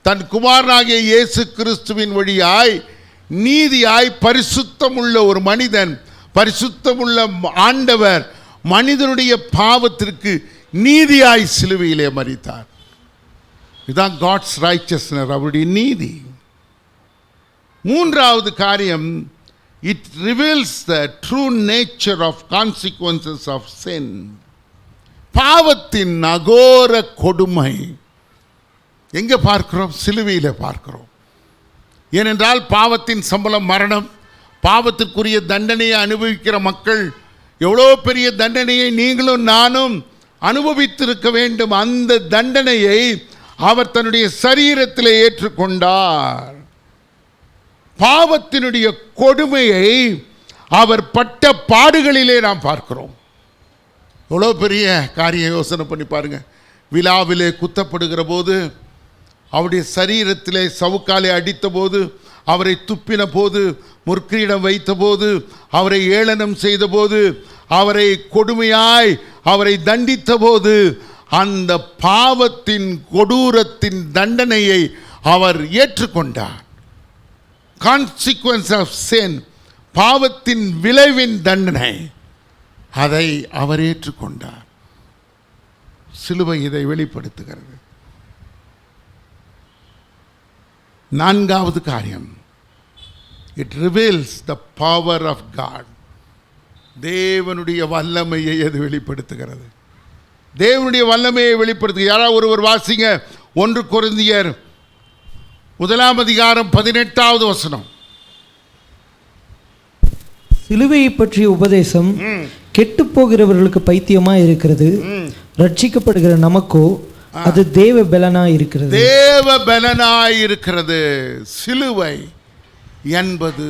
தன் குமாரனாகிய இயேசு கிறிஸ்துவின் வழியாய் நீதியாய் பரிசுத்தமுள்ள ஒரு மனிதன், பரிசுத்தமுள்ள ஆண்டவர் மனிதனுடைய பாவத்திற்கு நீதியாய் சிலுவையிலே மரித்தார். இதுதான் காட்ஸ் ரைச்சஸ்னஸ், அவருடைய நீதி. மூன்றாவது காரியம், it reveals the true nature of consequences of sin. பாவத்தின் அகோர கொடுமை எங்கே பார்க்கிறோம்? சிலுவையில் பார்க்கிறோம். ஏனென்றால் பாவத்தின் சம்பளம் மரணம். பாவத்திற்குரிய தண்டனையை அனுபவிக்கிற மக்கள் எவ்வளோ பெரிய தண்டனையை நீங்களும் நானும் அனுபவித்திருக்க வேண்டும். அந்த தண்டனையை அவர் தன்னுடைய சரீரத்தில் ஏற்றுக்கொண்டார். பாவத்தினுடைய கொடுமையை அவர் பட்ட பாடுகளிலே நாம் பார்க்கிறோம். எவ்வளோ பெரிய காரியம் யோசனை பண்ணி பாருங்க. விழாவிலே குத்தப்படுகிற போது, அவருடைய சரீரத்திலே சவுக்காலை அடித்த போது, அவரை துப்பின போது, முற்கிரீடம் வைத்த போது, அவரை ஏளனம் செய்த போது, அவரை கொடுமையாய் அவரை தண்டித்த போது, அந்த பாவத்தின் கொடூரத்தின் தண்டனையை அவர் ஏற்றுக்கொண்டார். கான்சிக்வன்ஸ் ஆஃப் சின், பாவத்தின் விளைவின் தண்டனை, அதை அவர் ஏற்றுக்கொண்டார். சிலுவை இதை வெளிப்படுத்துகிறது. நான்காவது காரியம், it reveals the power of God. தேவனுடைய வல்லமையை அது வெளிப்படுத்துகிறது. தேவனுடைய வல்லமையை வெளிப்படுத்து. யாராவது ஒருவர் வாசிங்க, 1 கொரிந்தியர் 1 வசனம். சிலுவையை பற்றிய உபதேசம் கெட்டு போகிறவர்களுக்கு பைத்தியமா இருக்கிறது, ரட்சிக்கப்படுகிற நமக்கோ அது தேவ பலனாய் இருக்கிறது. தேவ பலனாய் இருக்கிறது. சிலுவை என்பது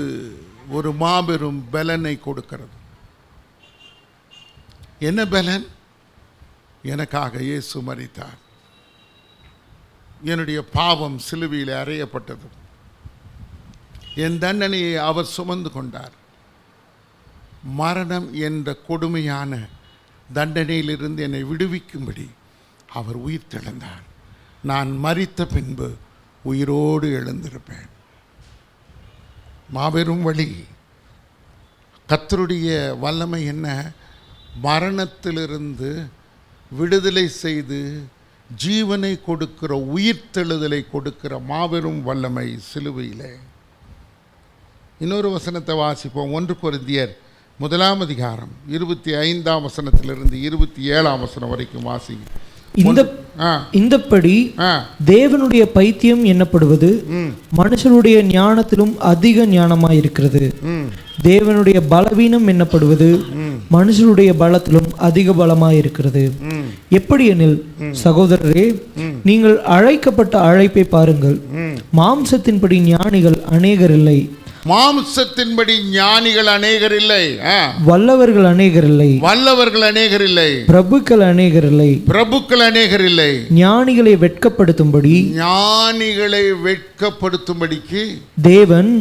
ஒரு மாபெரும் பலனை கொடுக்கிறது. என்ன பலன்? எனக்காக இயேசு மரித்தார். என்னுடைய பாவம் சிலுவையில் அறையப்பட்டது. என் தண்டனையை அவர் சுமந்து கொண்டார். மரணம் என்ற கொடுமையான தண்டனையிலிருந்து என்னை விடுவிக்கும்படி அவர் உயிர் தெழுந்தார். நான் மரித்த பின்பு உயிரோடு எழுந்திருப்பேன். மாபெரும் வழி. கர்த்தருடைய வல்லமை என்ன? மரணத்திலிருந்து விடுதலை செய்து ஜீவனை கொடுக்கிற, உயிர்த்தெழுதலை கொடுக்கிற மாபெரும் வல்லமை சிலுவையிலே. இன்னொரு வசனத்தை வாசிப்போம். 1 கொரிந்தியர் 1 அதிகாரம் 25 வசனத்திலிருந்து 27 வசனம் வரைக்கும் வாசிங்க. இந்தப்படி தேவனுடைய பைத்தியம் என்னப்படுவது மனுஷருடைய ஞானத்திலும் அதிக ஞானமாயிருக்கிறது. தேவனுடைய பலவீனம் என்னப்படுவது மனுஷருடைய பலத்திலும் அதிக பலமாயிருக்கிறது. எப்படி எனில், சகோதரரே, நீங்கள் அழைக்கப்பட்ட அழைப்பை பாருங்கள். மாம்சத்தின்படி ஞானிகள் அநேகர் இல்லை. மாம்சத்தின்படி ஞானிகள் அநேகர் இல்லை. வல்லவர்கள் அநேகர் இல்லை. வல்லவர்கள் அநேகர் இல்லை. பிரபுக்கள் அநேகர் இல்லை. பிரபுக்கள் அநேகர் இல்லை. ஞானிகளை வெட்கப்படுத்தும்படி, ஞானிகளை வெட்கப்படுத்தும்படிக்கு தேவன்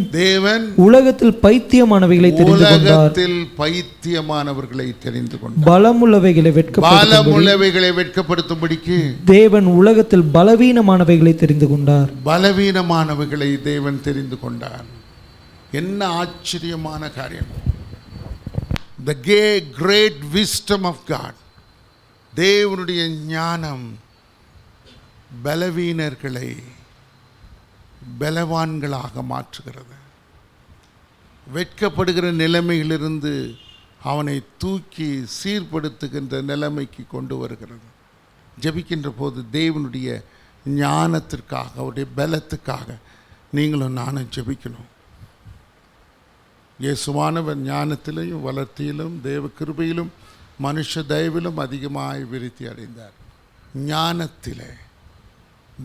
உலகத்தில் பைத்தியமானவைகளை தெரிந்து கொண்டார். உலகத்தில் பைத்தியமானவர்களை தெரிந்து கொண்டார். பலமுள்ளவைகளை வெட்கப்படுத்தும்படிக்கு தேவன் உலகத்தில் பலவீனமானவைகளை தெரிந்து கொண்டார். பலவீனமானவைகளை தேவன் தெரிந்து கொண்டார். என்ன ஆச்சரியமான காரியம்! The great wisdom of God. தேவனுடைய ஞானம் பலவீனர்களை பலவான்களாக மாற்றுகிறது. வெட்கப்படுகிற நிலைமையிலிருந்து அவனை தூக்கி சீர்படுத்துகின்ற நிலைமைக்கு கொண்டு வருகிறது. ஜெபிக்கின்ற போது தேவனுடைய ஞானத்திற்காக, அவருடைய பலத்துக்காக நீங்களும் நானும் ஜெபிக்கணும். இயேசுவானவர் ஞானத்திலும் வளர்த்தியிலும் தேவ கிருபையிலும் மனுஷ தயவிலும் அதிகமாய் விருத்தி அடைந்தார். ஞானத்திலே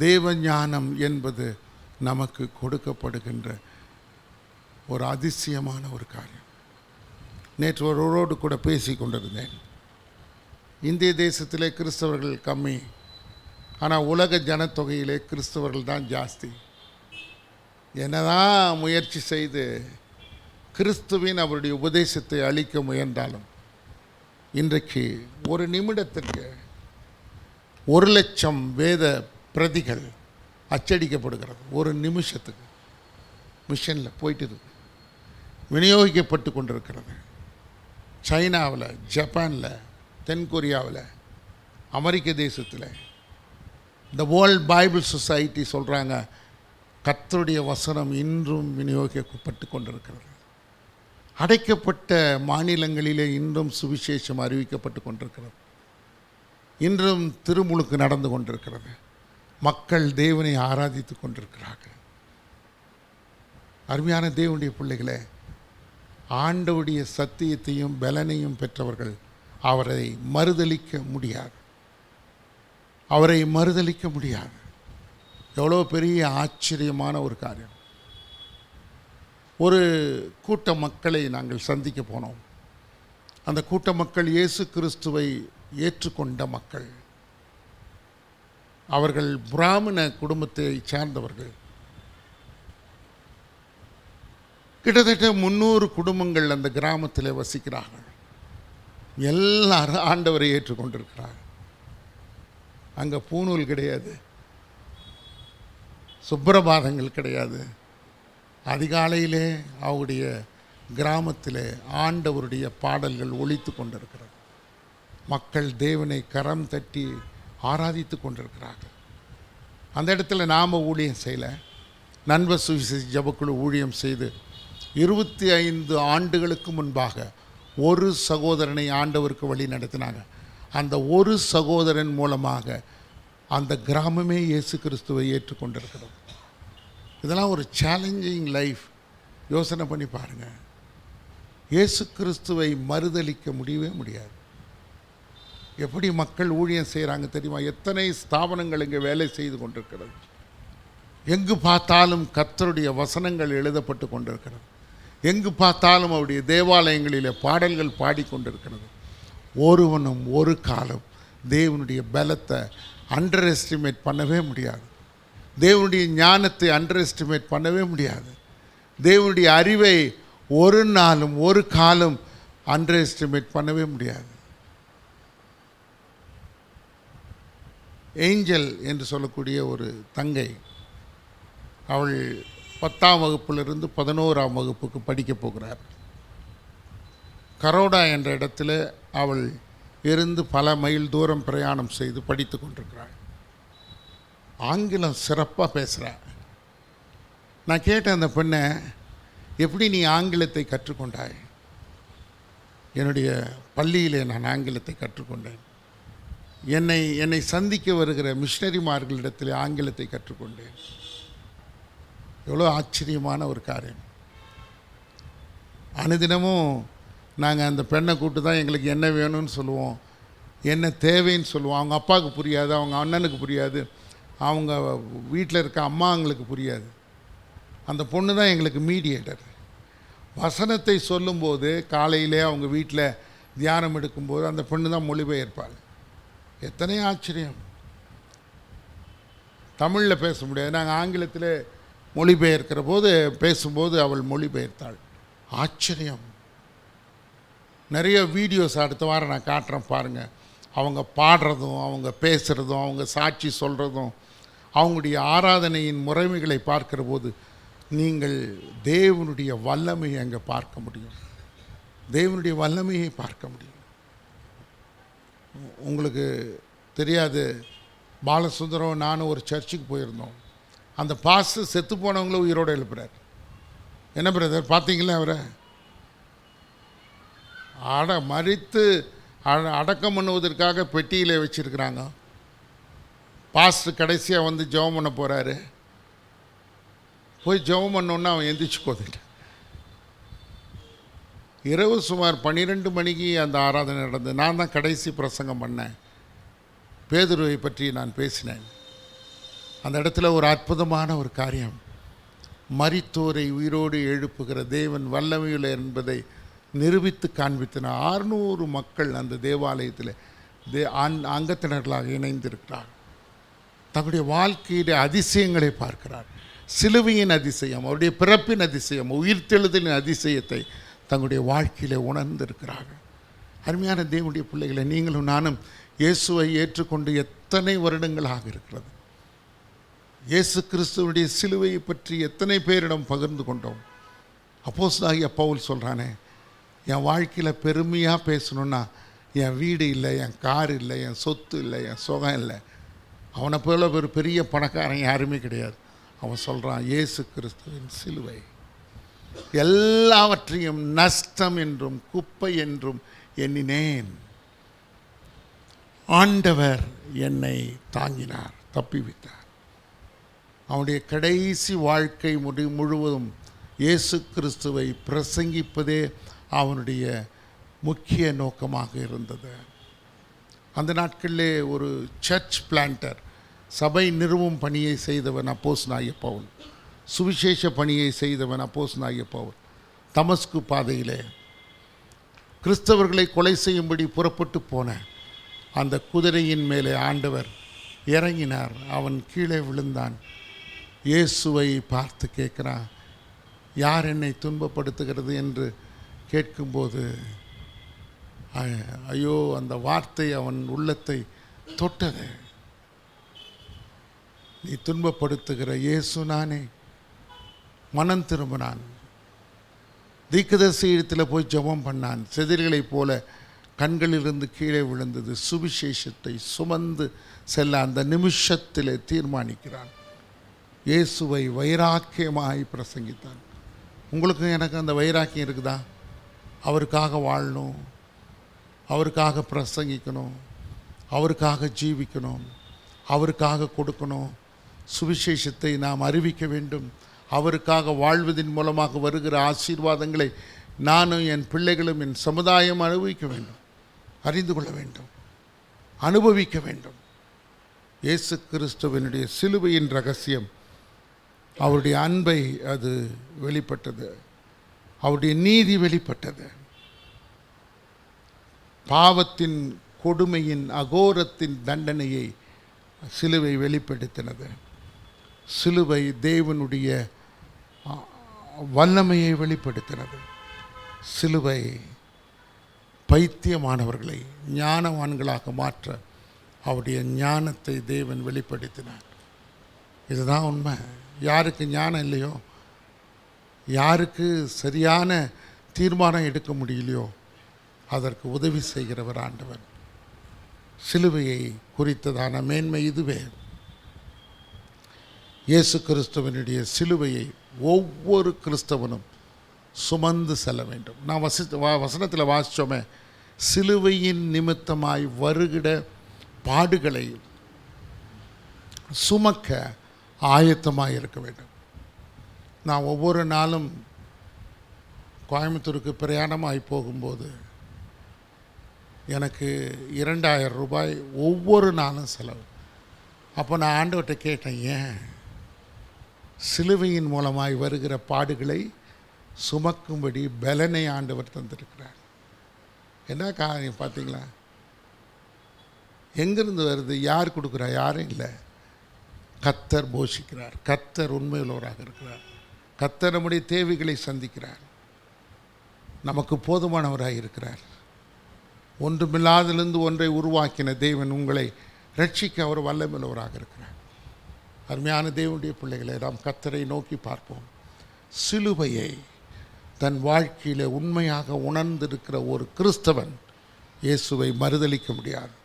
தேவ ஞானம் என்பது நமக்கு கொடுக்கப்படுகின்ற ஒரு அதிசயமான ஒரு காரியம். நேற்று ஒருவரோடு கூட பேசி கொண்டிருந்தேன். இந்திய தேசத்திலே கிறிஸ்தவர்கள் கம்மி, ஆனால் உலக ஜனத்தொகையிலே கிறிஸ்தவர்கள் தான் ஜாஸ்தி. என்னதான் முயற்சி செய்து கிறிஸ்துவின் அவருடைய உபதேசத்தை அளிக்க முயன்றாலும் இன்றைக்கு ஒரு நிமிடத்திற்கு 1,00,000 வேத பிரதிகள் அச்சடிக்கப்படுகிறது. ஒரு நிமிஷத்துக்கு மிஷனில் போயிட்டு விநியோகிக்கப்பட்டு கொண்டிருக்கிறது. சைனாவில், ஜப்பானில், தென்கொரியாவில், அமெரிக்க தேசத்தில் இந்த வேர்ல்ட் பைபிள் சொசைட்டி சொல்கிறாங்க, கர்த்தருடைய வசனம் இன்றும் விநியோகிக்கப்பட்டு கொண்டிருக்கிறது. அடைக்கப்பட்ட மாநிலங்களிலே இன்றும் சுவிசேஷம் அறிவிக்கப்பட்டு கொண்டிருக்கிறது. இன்றும் திருமுழுக்கு நடந்து கொண்டிருக்கிறது. மக்கள் தேவனை ஆராதித்து கொண்டிருக்கிறார்கள். அருமையான தேவனுடைய பிள்ளைகளே, ஆண்டவருடைய சத்தியத்தையும் பலனையும் பெற்றவர்கள் அவரை மறுதலிக்க முடியாது. அவரை மறுதலிக்க முடியாது. எவ்வளோ பெரிய ஆச்சரியமான ஒரு காரியம். ஒரு கூட்ட மக்களை நாங்கள் சந்திக்க போனோம். அந்த கூட்ட மக்கள் இயேசு கிறிஸ்துவை ஏற்றுக்கொண்ட மக்கள். அவர்கள் பிராமண குடும்பத்தை சார்ந்தவர்கள். கிட்டத்தட்ட 300 குடும்பங்கள் அந்த கிராமத்தில் வசிக்கிறார்கள். எல்லாரும் ஆண்டவரை ஏற்றுக்கொண்டிருக்கிறார்கள். அங்கே பூணூல் கிடையாது, சுப்பிரபாதங்கள் கிடையாது. அதிகாலையிலே அவருடைய கிராமத்திலே ஆண்டவருடைய பாடல்கள் ஒலித்து கொண்டிருக்கிறது. மக்கள் தேவனை கரம் தட்டி ஆராதித்து கொண்டிருக்கிறார்கள். அந்த இடத்துல நாம் ஊழியம் செய்யலை. நண்பர் சுவிசேஷ ஜபக்குழு ஊழியம் செய்து 25 ஆண்டுகளுக்கு முன்பாக ஒரு சகோதரனை ஆண்டவருக்கு வழி நடத்தினாங்க. அந்த ஒரு சகோதரன் மூலமாக அந்த கிராமமே இயேசு கிறிஸ்துவை ஏற்றுக்கொண்டிருக்கிறது. இதெல்லாம் ஒரு சேலஞ்சிங் லைஃப். யோசனை பண்ணி பாருங்கள். இயேசு கிறிஸ்துவை மறுதலிக்க முடியவே முடியாது. எப்படி மக்கள் ஊழியம் செய்கிறாங்க தெரியுமா? எத்தனை ஸ்தாபனங்கள் இங்கே வேலை செய்து கொண்டிருக்கிறது. எங்கு பார்த்தாலும் கர்த்தருடைய வசனங்கள் எழுதப்பட்டு கொண்டிருக்கிறது. எங்கு பார்த்தாலும் அவருடைய தேவாலயங்களிலே பாடல்கள் பாடிக்கொண்டிருக்கிறது. ஒருவனும் ஒரு காலம் தேவனுடைய பலத்தை அண்டர் எஸ்டிமேட் பண்ணவே முடியாது. தேவனுடைய ஞானத்தை அண்டர் எஸ்டிமேட் பண்ணவே முடியாது. தேவனுடைய அறிவை ஒரு நாளும் ஒரு காலம் அண்டர் எஸ்டிமேட் பண்ணவே முடியாது. ஏஞ்சல் என்று சொல்லக்கூடிய ஒரு தங்கை, அவள் 10ஆம் வகுப்பிலிருந்து 11ஆம் வகுப்புக்கு படிக்கப் போகிறார். கரோடா என்ற இடத்துல அவள் இருந்து பல மைல் தூரம் பிரயாணம் செய்து படித்து கொண்டிருக்கிறாள். ஆங்கிலம் சிறப்பாக பேசுகிறாள். நான் கேட்டேன் அந்த பெண்ணை, எப்படி நீ ஆங்கிலத்தை கற்றுக்கொண்டாய்? என்னுடைய பள்ளியிலே நான் ஆங்கிலத்தை கற்றுக்கொண்டேன். என்னை சந்திக்க வருகிற மிஷனரிமார்களிடத்தில் ஆங்கிலத்தை கற்றுக்கொண்டேன். எவ்வளோ ஆச்சரியமான ஒரு காரியம். அனுதினமும் நாங்கள் அந்த பெண்ணை கூப்பிட்டு தான் எங்களுக்கு என்ன வேணும்னு சொல்லுவோம், என்ன தேவைன்னு சொல்லுவோம். அவங்க அப்பாவுக்கு புரியாது, அவங்க அண்ணனுக்கு புரியாது, அவங்க வீட்டில் இருக்க அம்மாங்களுக்கு புரியாது. அந்த பொண்ணு தான் எங்களுக்கு மீடியேட்டர். வசனத்தை சொல்லும்போது காலையிலே அவங்க வீட்டில் தியானம் எடுக்கும்போது அந்த பெண்ணு தான் மொழிபெயர்ப்பாள். எத்தனை ஆச்சரியம்! தமிழில் பேச முடியாது, நாங்கள் ஆங்கிலத்தில் மொழிபெயர்க்கிற போது பேசும்போது அவள் மொழிபெயர்த்தாள். ஆச்சரியம்! நிறைய வீடியோஸ் அடுத்த வாரம் நான் காட்டுறேன் பாருங்கள். அவங்க பாடுறதும், அவங்க பேசுகிறதும், அவங்க சாட்சி சொல்கிறதும், அவங்களுடைய ஆராதனையின் முறைமைகளை பார்க்கிற போது நீங்கள் தேவனுடைய வல்லமையை அங்கே பார்க்க முடியும். தேவனுடைய வல்லமையை பார்க்க முடியும். உங்களுக்கு தெரியாது, பாலசுந்தரம் நானும் ஒரு சர்ச்சுக்கு போயிருந்தோம். அந்த பாஸ்டர் செத்து போனவங்களும் உயிரோடு எழுப்புறார். என்ன பிரதர் பார்த்தீங்களா? அவரை மறித்து அடக்கம் பண்ணுவதற்காக பெட்டியில் வச்சுருக்கிறாங்க. பாஸ்டர் கடைசியாக வந்து ஜெபம் பண்ண போகிறாரு. போய் ஜெபம் பண்ணோன்னா அவன் எந்திரிச்சு போதுட்டான். இரவு சுமார் 12 மணிக்கு அந்த ஆராதனை நடந்தது. நான் தான் கடைசி பிரசங்கம் பண்ணேன். பேதுருவை பற்றி நான் பேசினேன். அந்த இடத்துல ஒரு அற்புதமான ஒரு காரியம், மரித்தோரை உயிரோடு எழுப்புகிற தேவன் வல்லமையுள்ள என்பதை நிரூபித்து காண்பித்தன. 600 மக்கள் அந்த தேவாலயத்தில் அங்கத்தினர்களாக இணைந்திருக்கிறார். தங்களுடைய வாழ்க்கையிலே அதிசயங்களை பார்க்கிறார். சிலுவையின் அதிசயம், அவருடைய பிறப்பின் அதிசயம், உயிர்த்தெழுதலின் அதிசயத்தை தங்களுடைய வாழ்க்கையில் உணர்ந்திருக்கிறார்கள். அருமையான தேவனுடைய பிள்ளைகளை, நீங்களும் நானும் இயேசுவை ஏற்றுக்கொண்டு எத்தனை வருடங்களாக இருக்கிறது? இயேசு கிறிஸ்துவனுடைய சிலுவையை பற்றி எத்தனை பேரிடம் பகிர்ந்து கொண்டோம்? அப்போஸ்தலனாகிய பவுல் சொல்கிறானே, என் வாழ்க்கையில் பெருமையாக பேசணுன்னா என் வீடு இல்லை, என் கார் இல்லை, என் சொத்து இல்லை, என் சுகம் இல்லை. அவனை போல ஒரு பெரிய பணக்காரன் யாருமே கிடையாது. அவன் சொல்கிறான், இயேசு கிறிஸ்துவின் சிலுவை எல்லாவற்றையும் நஷ்டம் என்றும் குப்பை என்றும் எண்ணினேன். ஆண்டவர் என்னை தாங்கினார், தப்பிவித்தார். அவனுடைய கடைசி வாழ்க்கை முழுவதும் இயேசு கிறிஸ்துவை பிரசங்கிப்பதே அவனுடைய முக்கிய நோக்கமாக இருந்தது. அந்த நாட்களிலே ஒரு சர்ச் பிளான்டர், சபை நிறுவும் பணியை செய்தவன் அப்போஸ்தலனாகிய பவுல். சுவிசேஷ பணியை செய்தவன் அப்போஸ்தலனாகிய பவுல். தமஸ்கு பாதையிலே கிறிஸ்தவர்களை கொலை செய்யும்படி புறப்பட்டு போன அந்த குதிரையின் மேலே ஆண்டவர் இறங்கினார். அவன் கீழே விழுந்தான். இயேசுவை பார்த்து கேட்குறான், யார் என்னை துன்பப்படுத்துகிறது என்று கேட்கும்போது, ஐயோ, அந்த வார்த்தை அவன் உள்ளத்தை தொட்டது. நீ துன்பப்படுத்துகிற இயேசு நானே. மனம் திரும்பினான். தீர்க்கதரிசி இடத்தில் போய் ஜெபம் பண்ணான். செதில்களைப் போல கண்களிலிருந்து கீழே விழுந்தது. சுவிசேஷத்தை சுமந்து செல்ல அந்த நிமிஷத்திலே தீர்மானிக்கிறான். இயேசுவை வைராக்கியமாய் பிரசங்கித்தான். உங்களுக்கு எனக்கு அந்த வைராக்கியம் இருக்குதா? அவருக்காக வாழணும், அவருக்காக பிரசங்கிக்கணும், அவருக்காக ஜீவிக்கணும், அவருக்காக கொடுக்கணும். சுவிசேஷத்தை நாம் அறிவிக்க வேண்டும். அவருக்காக வாழ்வதன் மூலமாக வருகிற ஆசீர்வாதங்களை நானும் என் பிள்ளைகளும் என் சமுதாயம் அனுபவிக்க வேண்டும், அறிந்து கொள்ள வேண்டும், அனுபவிக்க வேண்டும். இயேசு கிறிஸ்துவினுடைய சிலுவையின் ரகசியம், அவருடைய அன்பை அது வெளிப்பட்டது, அவருடைய நீதி வெளிப்பட்டது. பாவத்தின் கொடுமையின் அகோரத்தின் தண்டனையை சிலுவை வெளிப்படுத்தினது. சிலுவை தேவனுடைய வல்லமையை வெளிப்படுத்தினது. சிலுவை பைத்தியமானவர்களை ஞானவான்களாக மாற்ற அவருடைய ஞானத்தை தேவன் வெளிப்படுத்தினார். இதுதான் உண்மை. யாருக்கு ஞானம் இல்லையோ, யாருக்கு சரியான தீர்மானம் எடுக்க முடியலையோ அதற்கு உதவி செய்கிறவர் ஆண்டவர். சிலுவையை குறித்ததான மேன்மை இதுவே. இயேசு கிறிஸ்துவனுடைய சிலுவையை ஒவ்வொரு கிறிஸ்தவனும் சுமந்து செல்ல வேண்டும். நான் வசனத்தில் வாசித்தோமே, சிலுவையின் நிமித்தமாய் வருகிற பாடுகளை சுமக்க ஆயத்தமாக இருக்க வேண்டும். நான் ஒவ்வொரு நாளும் கோயம்புத்தூருக்கு பிரயாணமாகி போகும்போது எனக்கு 2000 ரூபாய் ஒவ்வொரு நாளும் செலவு. அப்போ நான் ஆண்டவர்கிட்ட கேட்டேன், ஏன்? சிலுவையின் மூலமாய் வருகிற பாடுகளை சுமக்கும்படி பலனை ஆண்டவர் தந்திருக்கிறார். என்ன காரியம் பார்த்தீங்களா? எங்கிருந்து வருது? யார் கொடுக்குறா? யாரும் இல்லை. கர்த்தர் போஷிக்கிறார். கர்த்தர் உண்மையுள்ளவராக இருக்கிறார். கர்த்தர் நம்முடைய தேவைகளை சந்திக்கிறார். நமக்கு போதுமானவராக இருக்கிறார். ஒன்றுமில்லாதிலிருந்து ஒன்றை உருவாக்கின தேவன் உங்களை ரட்சிக்க அவர் வல்லமையுள்ளவராக இருக்கிறார். அருமையான தேவனுடைய பிள்ளைகளை, நாம் கர்த்தரை நோக்கி பார்ப்போம். சிலுவையை தன் வாழ்க்கையில் உண்மையாக உணர்ந்திருக்கிற ஒரு கிறிஸ்தவன் இயேசுவை மறுதலிக்க முடியாது.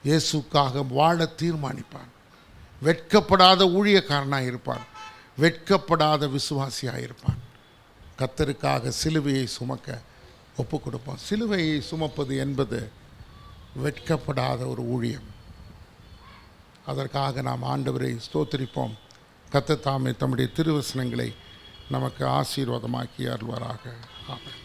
இயேசுக்காக வாழ தீர்மானிப்பான். வெட்கப்படாத ஊழியக்காரனாக இருப்பான். வெட்கப்படாத விசுவாசியாக இருப்பான். கர்த்தருக்காக சிலுவையை சுமக்க ஒப்பு கொடுப்பான். சிலுவையை சுமப்பது என்பது வெட்கப்படாத ஒரு ஊழியம். அதற்காக நாம் ஆண்டவரை ஸ்தோத்திரிப்போம். கர்த்தர் தாமே தம்முடைய திருவசனங்களை நமக்கு ஆசீர்வாதமாக்கி அருள்வாராக. ஆமென்.